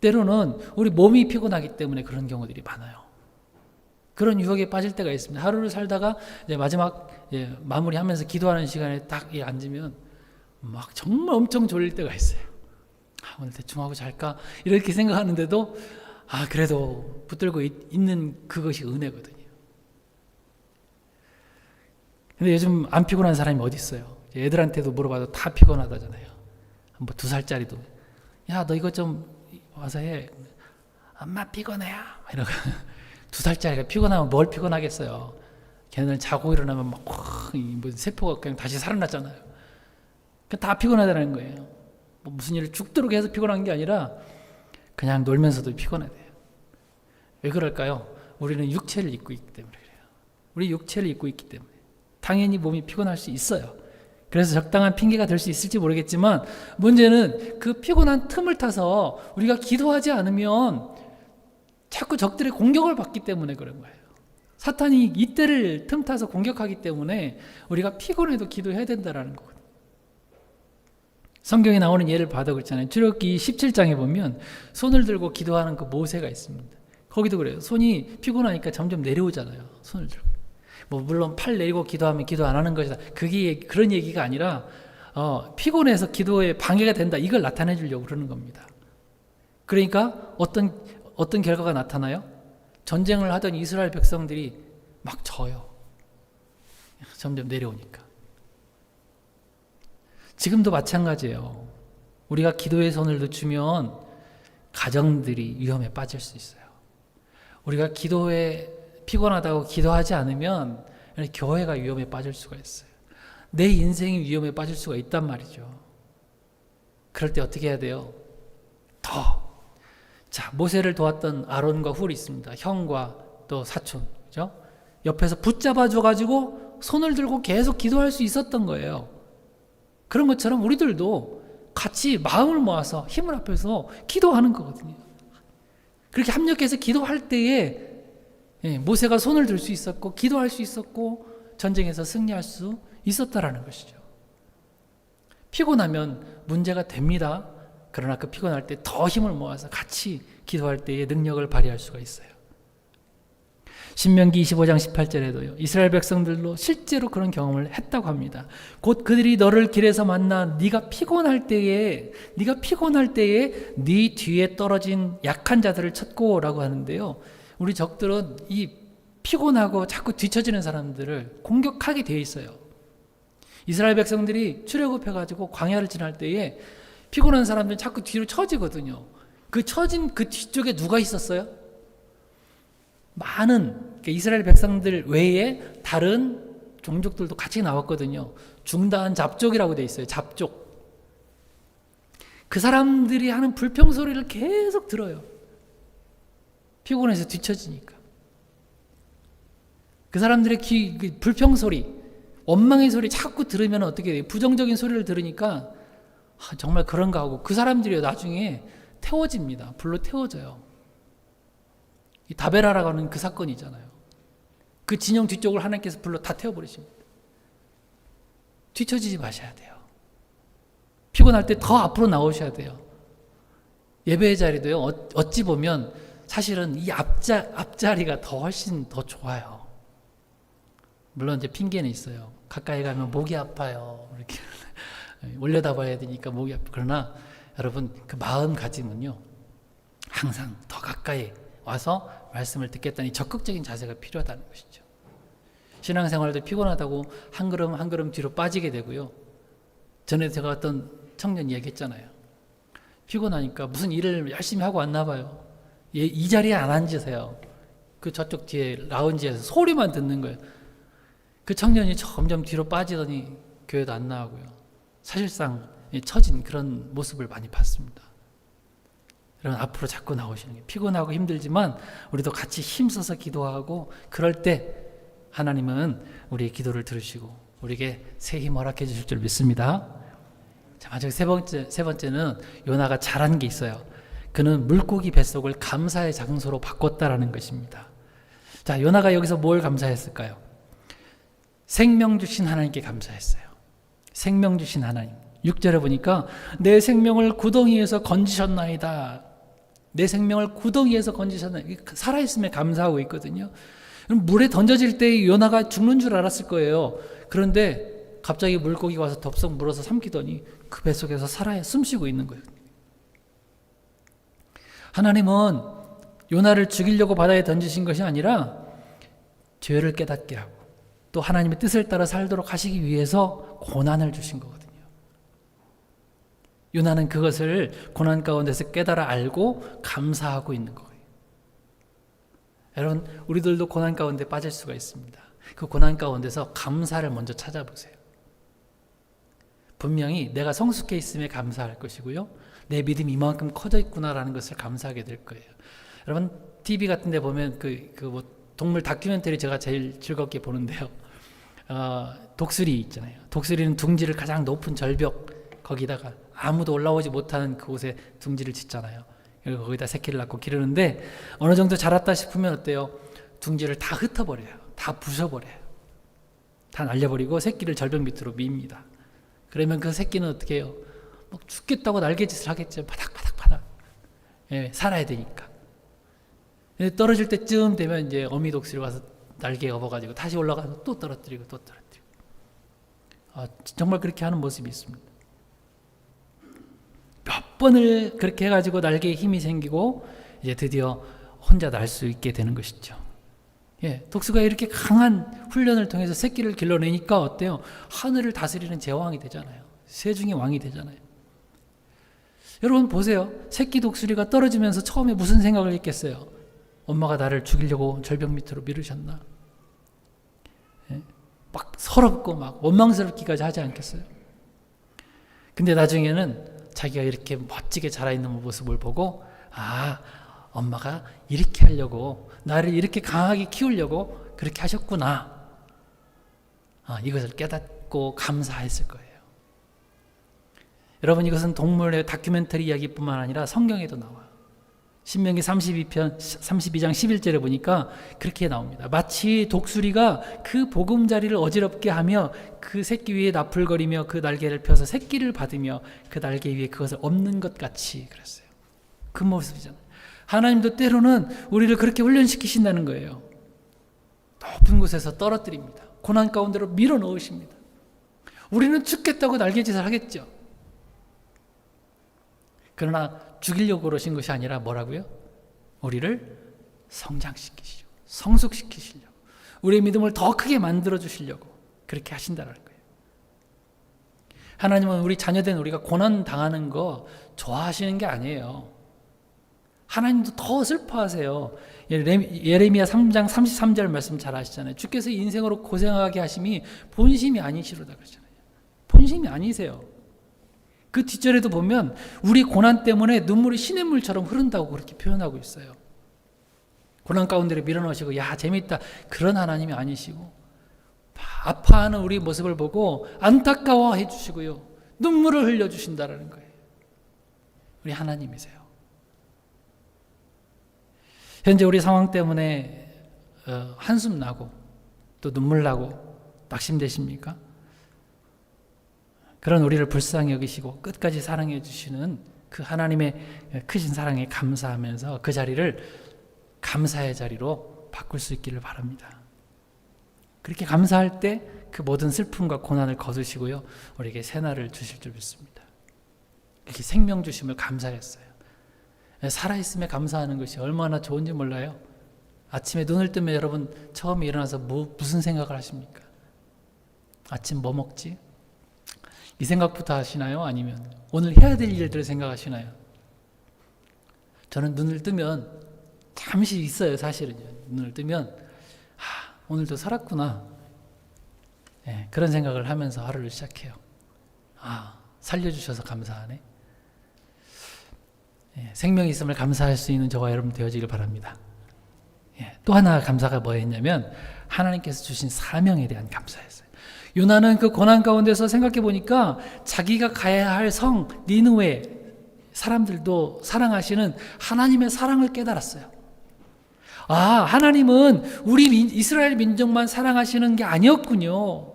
때로는 우리 몸이 피곤하기 때문에 그런 경우들이 많아요. 그런 유혹에 빠질 때가 있습니다. 하루를 살다가 이제 마지막 마무리하면서 기도하는 시간에 딱 앉으면 막 정말 엄청 졸릴 때가 있어요. 오늘 대충 하고 잘까? 이렇게 생각하는데도 그래도 붙들고 있는 그것이 은혜거든요. 근데 요즘 안 피곤한 사람이 어디 있어요? 애들한테도 물어봐도 다 피곤하다잖아요. 뭐 2살짜리도 야, 너 이거 좀 와서 해. 엄마 피곤해요. 이러고 2살짜리가 피곤하면 뭘 피곤하겠어요. 걔네는 자고 일어나면 막 세포가 그냥 다시 살아났잖아요. 다 피곤하다는 거예요. 뭐 무슨 일을 죽도록 해서 피곤한 게 아니라 그냥 놀면서도 피곤하대요. 왜 그럴까요? 우리는 육체를 입고 있기 때문에 그래요. 우리 육체를 입고 있기 때문에 당연히 몸이 피곤할 수 있어요. 그래서 적당한 핑계가 될 수 있을지 모르겠지만 문제는 그 피곤한 틈을 타서 우리가 기도하지 않으면 자꾸 적들의 공격을 받기 때문에 그런 거예요. 사탄이 이때를 틈타서 공격하기 때문에 우리가 피곤해도 기도해야 된다는 거거든요. 성경에 나오는 예를 봐도 그렇잖아요. 출애굽기 17장에 보면 손을 들고 기도하는 그 모세가 있습니다. 거기도 그래요. 손이 피곤하니까 점점 내려오잖아요. 손을 들고. 뭐 물론 팔 내리고 기도하면 기도 안 하는 것이다. 그게 그런 얘기가 아니라 피곤해서 기도에 방해가 된다. 이걸 나타내 주려고 그러는 겁니다. 그러니까 어떤 결과가 나타나요? 전쟁을 하던 이스라엘 백성들이 막 져요. 점점 내려오니까. 지금도 마찬가지예요. 우리가 기도의 손을 늦추면 가정들이 위험에 빠질 수 있어요. 우리가 기도에 피곤하다고 기도하지 않으면 교회가 위험에 빠질 수가 있어요. 내 인생이 위험에 빠질 수가 있단 말이죠. 그럴 때 어떻게 해야 돼요? 자, 모세를 도왔던 아론과 훌이 있습니다. 형과 또 사촌, 그죠? 옆에서 붙잡아 줘가지고 손을 들고 계속 기도할 수 있었던 거예요. 그런 것처럼 우리들도 같이 마음을 모아서 힘을 합해서 기도하는 거거든요. 그렇게 합력해서 기도할 때에 모세가 손을 들 수 있었고 기도할 수 있었고 전쟁에서 승리할 수 있었다라는 것이죠. 피곤하면 문제가 됩니다. 그러나 그 피곤할 때 더 힘을 모아서 같이 기도할 때의 능력을 발휘할 수가 있어요. 신명기 25장 18절에도요. 이스라엘 백성들도 실제로 그런 경험을 했다고 합니다. 곧 그들이 너를 길에서 만나 네가 피곤할 때에 네 뒤에 떨어진 약한 자들을 쳤고라고 하는데요. 우리 적들은 이 피곤하고 자꾸 뒤처지는 사람들을 공격하게 되어 있어요. 이스라엘 백성들이 출애굽해가지고 광야를 지날 때에 피곤한 사람들은 자꾸 뒤로 처지거든요. 그 처진 그 뒤쪽에 누가 있었어요? 많은 이스라엘 백성들 외에 다른 종족들도 같이 나왔거든요. 중다한 잡족이라고 되어 있어요. 잡족. 그 사람들이 하는 불평 소리를 계속 들어요. 피곤해서 뒤처지니까. 그 사람들의 불평 소리, 원망의 소리 자꾸 들으면 어떻게 돼요? 부정적인 소리를 들으니까 정말 그런가 하고 그 사람들이 나중에 태워집니다. 불로 태워져요. 이 다베라라고 하는 그 사건이잖아요. 그 진영 뒤쪽을 하나님께서 불로 다 태워버리십니다. 뒤처지지 마셔야 돼요. 피곤할 때 더 앞으로 나오셔야 돼요. 예배의 자리도요. 어찌 보면 사실은 이 앞자리가 훨씬 더 좋아요. 물론 이제 핑계는 있어요. 가까이 가면 목이 아파요. 이렇게 올려다봐야 되니까 목이 아파. 그러나 여러분 그 마음가짐은요. 항상 더 가까이 와서 말씀을 듣겠다니 적극적인 자세가 필요하다는 것이죠. 신앙생활도 피곤하다고 한 걸음 한 걸음 뒤로 빠지게 되고요. 전에 제가 어떤 청년 얘기했잖아요. 피곤하니까 무슨 일을 열심히 하고 왔나 봐요. 이 자리에 안 앉으세요. 그 저쪽 뒤에 라운지에서 소리만 듣는 거예요. 그 청년이 점점 뒤로 빠지더니 교회도 안 나가고요. 사실상 처진 그런 모습을 많이 봤습니다. 여러분 앞으로 자꾸 나오시는 게 피곤하고 힘들지만 우리도 같이 힘써서 기도하고 그럴 때 하나님은 우리의 기도를 들으시고 우리에게 새 힘 허락해 주실 줄 믿습니다. 자, 마지막 세 번째는 요나가 잘한 게 있어요. 그는 물고기 뱃속을 감사의 장소로 바꿨다라는 것입니다. 자, 요나가 여기서 뭘 감사했을까요? 생명 주신 하나님께 감사했어요. 생명 주신 하나님. 6절에 보니까 내 생명을 구덩이에서 건지셨나이다. 내 생명을 구덩이에서 건지셨나이다. 살아있음에 감사하고 있거든요. 물에 던져질 때 요나가 죽는 줄 알았을 거예요. 그런데 갑자기 물고기가 와서 덥석 물어서 삼키더니 그 뱃속에서 살아 숨쉬고 있는 거예요. 하나님은 요나를 죽이려고 바다에 던지신 것이 아니라 죄를 깨닫게 하고 또 하나님의 뜻을 따라 살도록 하시기 위해서 고난을 주신 거거든요. 요나는 그것을 고난 가운데서 깨달아 알고 감사하고 있는 거예요. 여러분, 우리들도 고난 가운데 빠질 수가 있습니다. 그 고난 가운데서 감사를 먼저 찾아보세요. 분명히 내가 성숙해 있음에 감사할 것이고요. 내 믿음이 이만큼 커져 있구나라는 것을 감사하게 될 거예요. 여러분, TV 같은 데 보면 뭐 동물 다큐멘터리 제가 제일 즐겁게 보는데요. 독수리 있잖아요. 독수리는 둥지를 가장 높은 절벽 거기다가 아무도 올라오지 못하는 그곳에 둥지를 짓잖아요. 그리고 거기다 새끼를 낳고 기르는데 어느 정도 자랐다 싶으면 어때요? 둥지를 다 흩어버려요. 다 부숴버려요. 다 날려버리고 새끼를 절벽 밑으로 밉니다. 그러면 그 새끼는 어떻게 해요? 막 죽겠다고 날개짓을 하겠죠. 바닥바닥바닥. 예, 살아야 되니까. 떨어질 때쯤 되면 이제 어미 독수리 와서 날개 업어가지고 다시 올라가서 또 떨어뜨리고 또 떨어뜨리고. 정말 그렇게 하는 모습이 있습니다. 몇 번을 그렇게 해가지고 날개에 힘이 생기고 이제 드디어 혼자 날 수 있게 되는 것이죠. 독수가 이렇게 강한 훈련을 통해서 새끼를 길러내니까 어때요? 하늘을 다스리는 제왕이 되잖아요. 새 중에 왕이 되잖아요. 여러분 보세요. 새끼 독수리가 떨어지면서 처음에 무슨 생각을 했겠어요? 엄마가 나를 죽이려고 절벽 밑으로 미루셨나? 막 서럽고 막 원망스럽기까지 하지 않겠어요? 근데 나중에는 자기가 이렇게 멋지게 자라있는 모습을 보고 엄마가 이렇게 하려고 나를 이렇게 강하게 키우려고 그렇게 하셨구나. 이것을 깨닫고 감사했을 거예요. 여러분 이것은 동물의 다큐멘터리 이야기뿐만 아니라 성경에도 나와요. 신명기 32장 11절에 보니까 그렇게 나옵니다. 마치 독수리가 그 보금자리를 어지럽게 하며 그 새끼 위에 나풀거리며 그 날개를 펴서 새끼를 받으며 그 날개 위에 그것을 엎는 것 같이 그랬어요. 그 모습이잖아요. 하나님도 때로는 우리를 그렇게 훈련시키신다는 거예요. 높은 곳에서 떨어뜨립니다. 고난 가운데로 밀어넣으십니다. 우리는 죽겠다고 날개짓을 하겠죠. 그러나 죽이려고 그러신 것이 아니라 뭐라고요? 우리를 성장시키시려고, 성숙시키시려고, 우리의 믿음을 더 크게 만들어 주시려고 그렇게 하신다는 거예요. 하나님은 우리 자녀된 우리가 고난 당하는 거 좋아하시는 게 아니에요. 하나님도 더 슬퍼하세요. 예레미야 3장 33절 말씀 잘 아시잖아요. 주께서 인생으로 고생하게 하심이 본심이 아니시로다 그러잖아요. 본심이 아니세요. 그 뒷절에도 보면 우리 고난 때문에 눈물이 시냇물처럼 흐른다고 그렇게 표현하고 있어요. 고난 가운데로 밀어넣으시고 재밌다 그런 하나님이 아니시고 아파하는 우리 모습을 보고 안타까워해 주시고요. 눈물을 흘려주신다는 거예요. 우리 하나님이세요. 현재 우리 상황 때문에 한숨 나고 또 눈물 나고 낙심되십니까? 그런 우리를 불쌍히 여기시고 끝까지 사랑해 주시는 그 하나님의 크신 사랑에 감사하면서 그 자리를 감사의 자리로 바꿀 수 있기를 바랍니다. 그렇게 감사할 때 그 모든 슬픔과 고난을 거두시고요. 우리에게 새날을 주실 줄 믿습니다. 이렇게 생명 주심을 감사했어요. 살아있음에 감사하는 것이 얼마나 좋은지 몰라요. 아침에 눈을 뜨면 여러분 처음에 일어나서 무슨 생각을 하십니까? 아침 뭐 먹지? 이 생각부터 하시나요? 아니면 오늘 해야 될 일들을 생각하시나요? 저는 눈을 뜨면 잠시 있어요. 사실은요. 눈을 뜨면 오늘도 살았구나. 그런 생각을 하면서 하루를 시작해요. 살려주셔서 감사하네. 생명이 있음을 감사할 수 있는 저와 여러분 되어지길 바랍니다. 또 하나 감사가 뭐였냐면 하나님께서 주신 사명에 대한 감사였어요. 요나는 그 고난 가운데서 생각해 보니까 자기가 가야 할 성 니느웨 사람들도 사랑하시는 하나님의 사랑을 깨달았어요. 하나님은 우리 이스라엘 민족만 사랑하시는 게 아니었군요.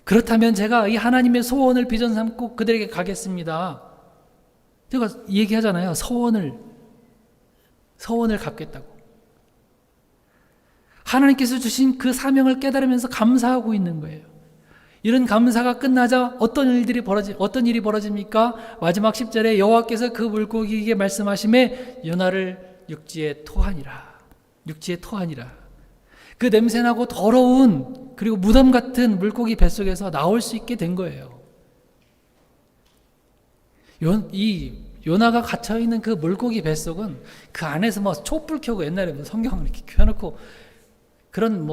그렇다면 제가 이 하나님의 소원을 비전 삼고 그들에게 가겠습니다. 제가 얘기하잖아요. 서원을 갚겠다고. 하나님께서 주신 그 사명을 깨달으면서 감사하고 있는 거예요. 이런 감사가 끝나자 어떤 일이 벌어집니까? 마지막 10절에 여호와께서 그 물고기에게 말씀하시매 요나를 육지에 토하니라. 그 냄새나고 더러운 그리고 무덤 같은 물고기 뱃속에서 나올 수 있게 된 거예요. 이 요나가 갇혀있는 그 물고기 뱃속은 그 안에서 촛불 켜고 옛날에 성경을 이렇게 켜놓고 그런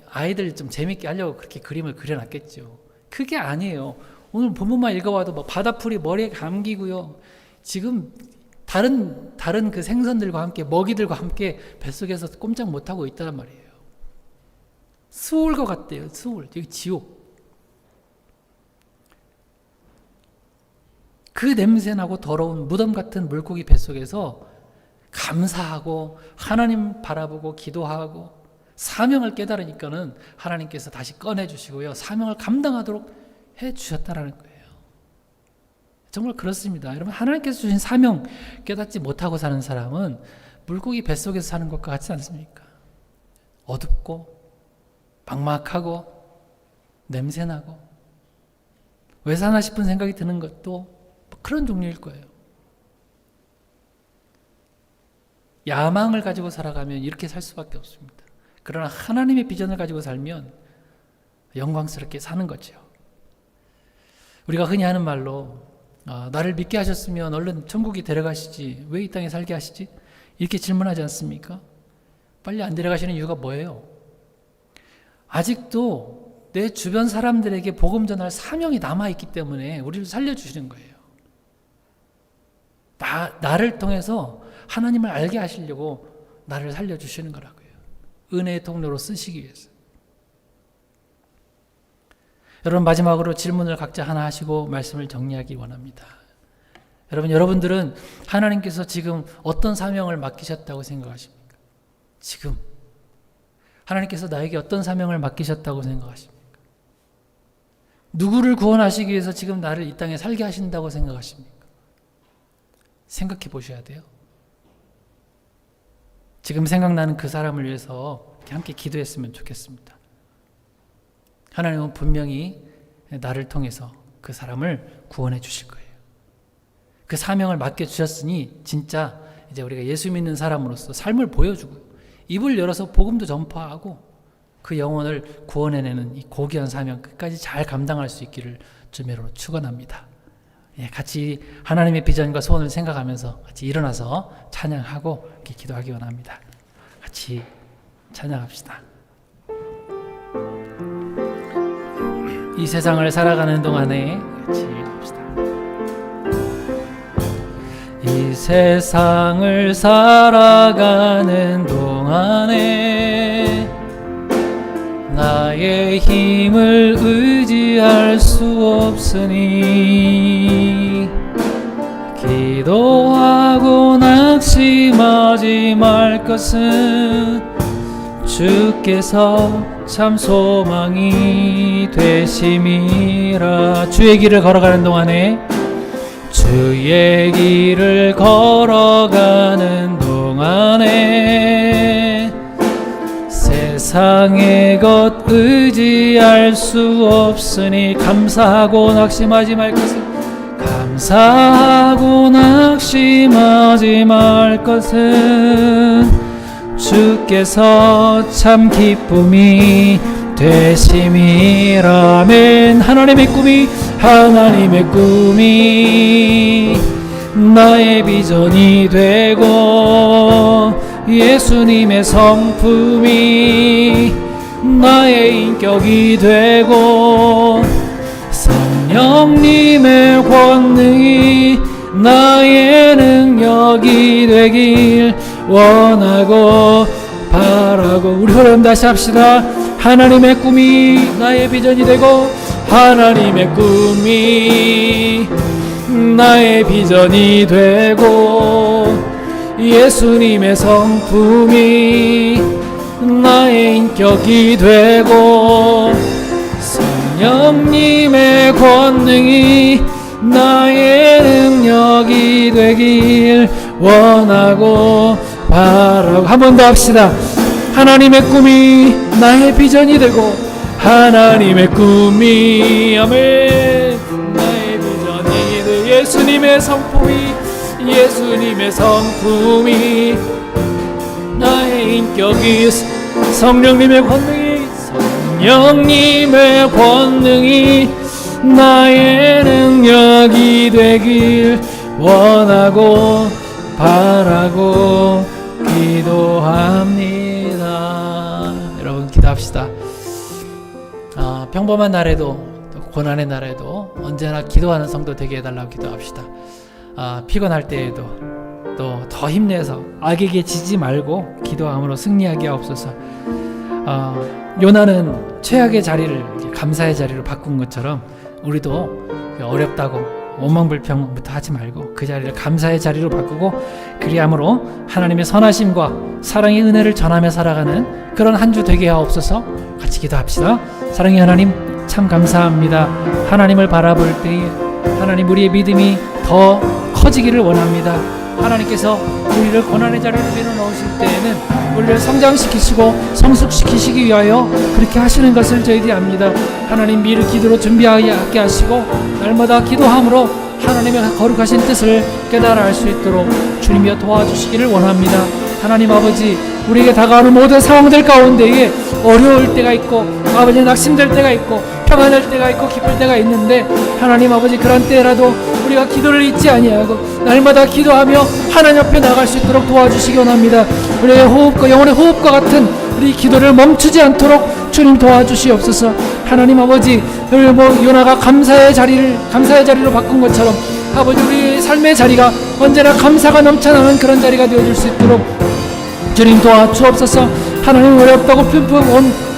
아이들 좀 재밌게 하려고 그렇게 그림을 그려놨겠죠. 그게 아니에요. 오늘 본문만 읽어봐도 바다풀이 머리에 감기고요. 지금 다른 그 생선들과 함께 먹이들과 함께 뱃속에서 꼼짝 못하고 있단 말이에요. 수올과 같대요. 수올. 여기 지옥. 그 냄새나고 더러운 무덤 같은 물고기 뱃속에서 감사하고 하나님 바라보고 기도하고 사명을 깨달으니까는 하나님께서 다시 꺼내주시고요. 사명을 감당하도록 해주셨다라는 거예요. 정말 그렇습니다. 여러분 하나님께서 주신 사명 깨닫지 못하고 사는 사람은 물고기 뱃속에서 사는 것과 같지 않습니까? 어둡고 막막하고 냄새나고 왜 사나 싶은 생각이 드는 것도 그런 종류일 거예요. 야망을 가지고 살아가면 이렇게 살 수밖에 없습니다. 그러나 하나님의 비전을 가지고 살면 영광스럽게 사는 거죠. 우리가 흔히 하는 말로 나를 믿게 하셨으면 얼른 천국에 데려가시지 왜 이 땅에 살게 하시지? 이렇게 질문하지 않습니까? 빨리 안 데려가시는 이유가 뭐예요? 아직도 내 주변 사람들에게 복음 전할 사명이 남아있기 때문에 우리를 살려주시는 거예요. 나를 통해서 하나님을 알게 하시려고 나를 살려주시는 거라고요. 은혜의 통로로 쓰시기 위해서. 여러분, 마지막으로 질문을 각자 하나 하시고 말씀을 정리하기 원합니다. 여러분들은 하나님께서 지금 어떤 사명을 맡기셨다고 생각하십니까? 지금 하나님께서 나에게 어떤 사명을 맡기셨다고 생각하십니까? 누구를 구원하시기 위해서 지금 나를 이 땅에 살게 하신다고 생각하십니까? 생각해 보셔야 돼요. 지금 생각나는 그 사람을 위해서 함께 기도했으면 좋겠습니다. 하나님은 분명히 나를 통해서 그 사람을 구원해 주실 거예요. 그 사명을 맡겨주셨으니 진짜 이제 우리가 예수 믿는 사람으로서 삶을 보여주고 입을 열어서 복음도 전파하고 그 영혼을 구원해내는 이 고귀한 사명 끝까지 잘 감당할 수 있기를 주님으로 축원합니다. 같이 하나님의 비전과 소원을 생각하면서 같이 일어나서 찬양하고 이렇게 기도하기 원합니다. 같이 찬양합시다. 이 세상을 살아가는 동안에 같이 합시다. 이 세상을 살아가는 동안에 나의 힘을 의지할 수 없으니 기도하고 낙심하지 말 것은 주께서 참 소망이 되심이라. 주의 길을 걸어가는 동안에 주의 길을 걸어가는 동안에 세상의 것 의지할 수 없으니 감사하고 낙심하지 말 것은 감사하고 낙심하지 말 것은 주께서 참 기쁨이 되심이라. 아멘. 하나님의 꿈이 나의 비전이 되고 예수님의 성품이 나의 인격이 되고 성령님의 권능이 나의 능력이 되길 원하고 바라고. 우리 여러분 다시 합시다. 하나님의 꿈이 나의 비전이 되고 하나님의 꿈이 나의 비전이 되고 예수님의 성품이 나의 인격이 되고 성령님의 권능이 나의 능력이 되길 원하고 바라고. 한 번 더 합시다. 하나님의 꿈이 나의 비전이 되고 하나님의 꿈이 아멘 나의 비전이 되고 예수님의 성품이 나의 인격이 성령님의 권능이 나의 능력이 되길 원하고 바라고 기도합니다. 여러분 기도합시다. 평범한 날에도 또 고난의 날에도 언제나 기도하는 성도 되게 해달라고 기도합시다. 피곤할 때에도 또 더 힘내서 악에게 지지 말고 기도함으로 승리하게 하옵소서. 요나는 최악의 자리를 감사의 자리로 바꾼 것처럼 우리도 어렵다고 원망불평부터 하지 말고 그 자리를 감사의 자리로 바꾸고 그리함으로 하나님의 선하심과 사랑의 은혜를 전하며 살아가는 그런 한 주 되게 하옵소서. 같이 기도합시다. 사랑의 하나님 참 감사합니다. 하나님을 바라볼 때에 하나님 우리의 믿음이 더 커지기를 원합니다. 하나님께서 우리를 고난의 자리로 내려놓으실 때에는 우리를 성장시키시고 성숙시키시기 위하여 그렇게 하시는 것을 저희들이 압니다. 하나님 미리 기도로 준비하게 하시고 날마다 기도함으로 하나님의 거룩하신 뜻을 깨달아 알 수 있도록 주님이여 도와주시기를 원합니다. 하나님 아버지, 우리에게 다가오는 모든 상황들 가운데에 어려울 때가 있고 아버지 낙심될 때가 있고 평안할 때가 있고 기쁠 때가 있는데 하나님 아버지, 그런 때라도 우리가 기도를 잊지 아니하고 날마다 기도하며 하나님 앞에 나갈 수 있도록 도와주시기 원합니다. 우리의 호흡과 영혼의 호흡과 같은 우리 기도를 멈추지 않도록 주님 도와주시옵소서. 하나님 아버지, 오늘 요나가 감사의 자리로 바꾼 것처럼 아버지, 우리의 삶의 자리가 언제나 감사가 넘쳐나는 그런 자리가 되어줄 수 있도록 주님 도와주옵소서. 하나님, 어렵다고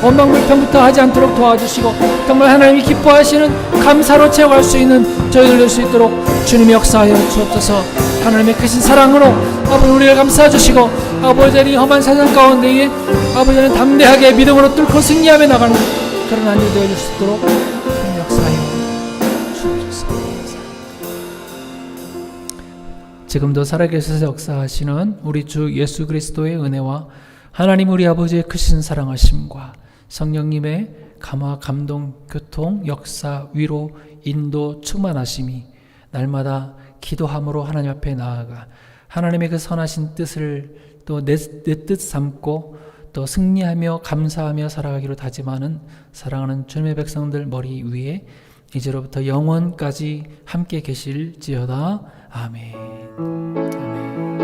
원망불평부터 하지 않도록 도와주시고 정말 하나님이 기뻐하시는 감사로 채워갈 수 있는 저희들 될 수 있도록 주님이 역사하여 주옵소서. 하나님의 크신 사랑으로 아버지, 우리를 감싸 주시고 아버지, 이 험한 세상 가운데에 아버지는 담대하게 믿음으로 뚫고 승리하며 나가는 그런 한 주 되어줄 수 있도록 주님 역사하여 주옵소서. 지금도 살아계셔서 역사하시는 우리 주 예수 그리스도의 은혜와 하나님 우리 아버지의 크신 사랑하심과 성령님의 감화, 감동, 교통, 역사, 위로, 인도, 충만하심이 날마다 기도함으로 하나님 앞에 나아가 하나님의 그 선하신 뜻을 또 내 뜻 삼고 또 승리하며 감사하며 살아가기로 다짐하는 사랑하는 주님의 백성들 머리 위에 이제로부터 영원까지 함께 계실지어다. 아멘. 아멘.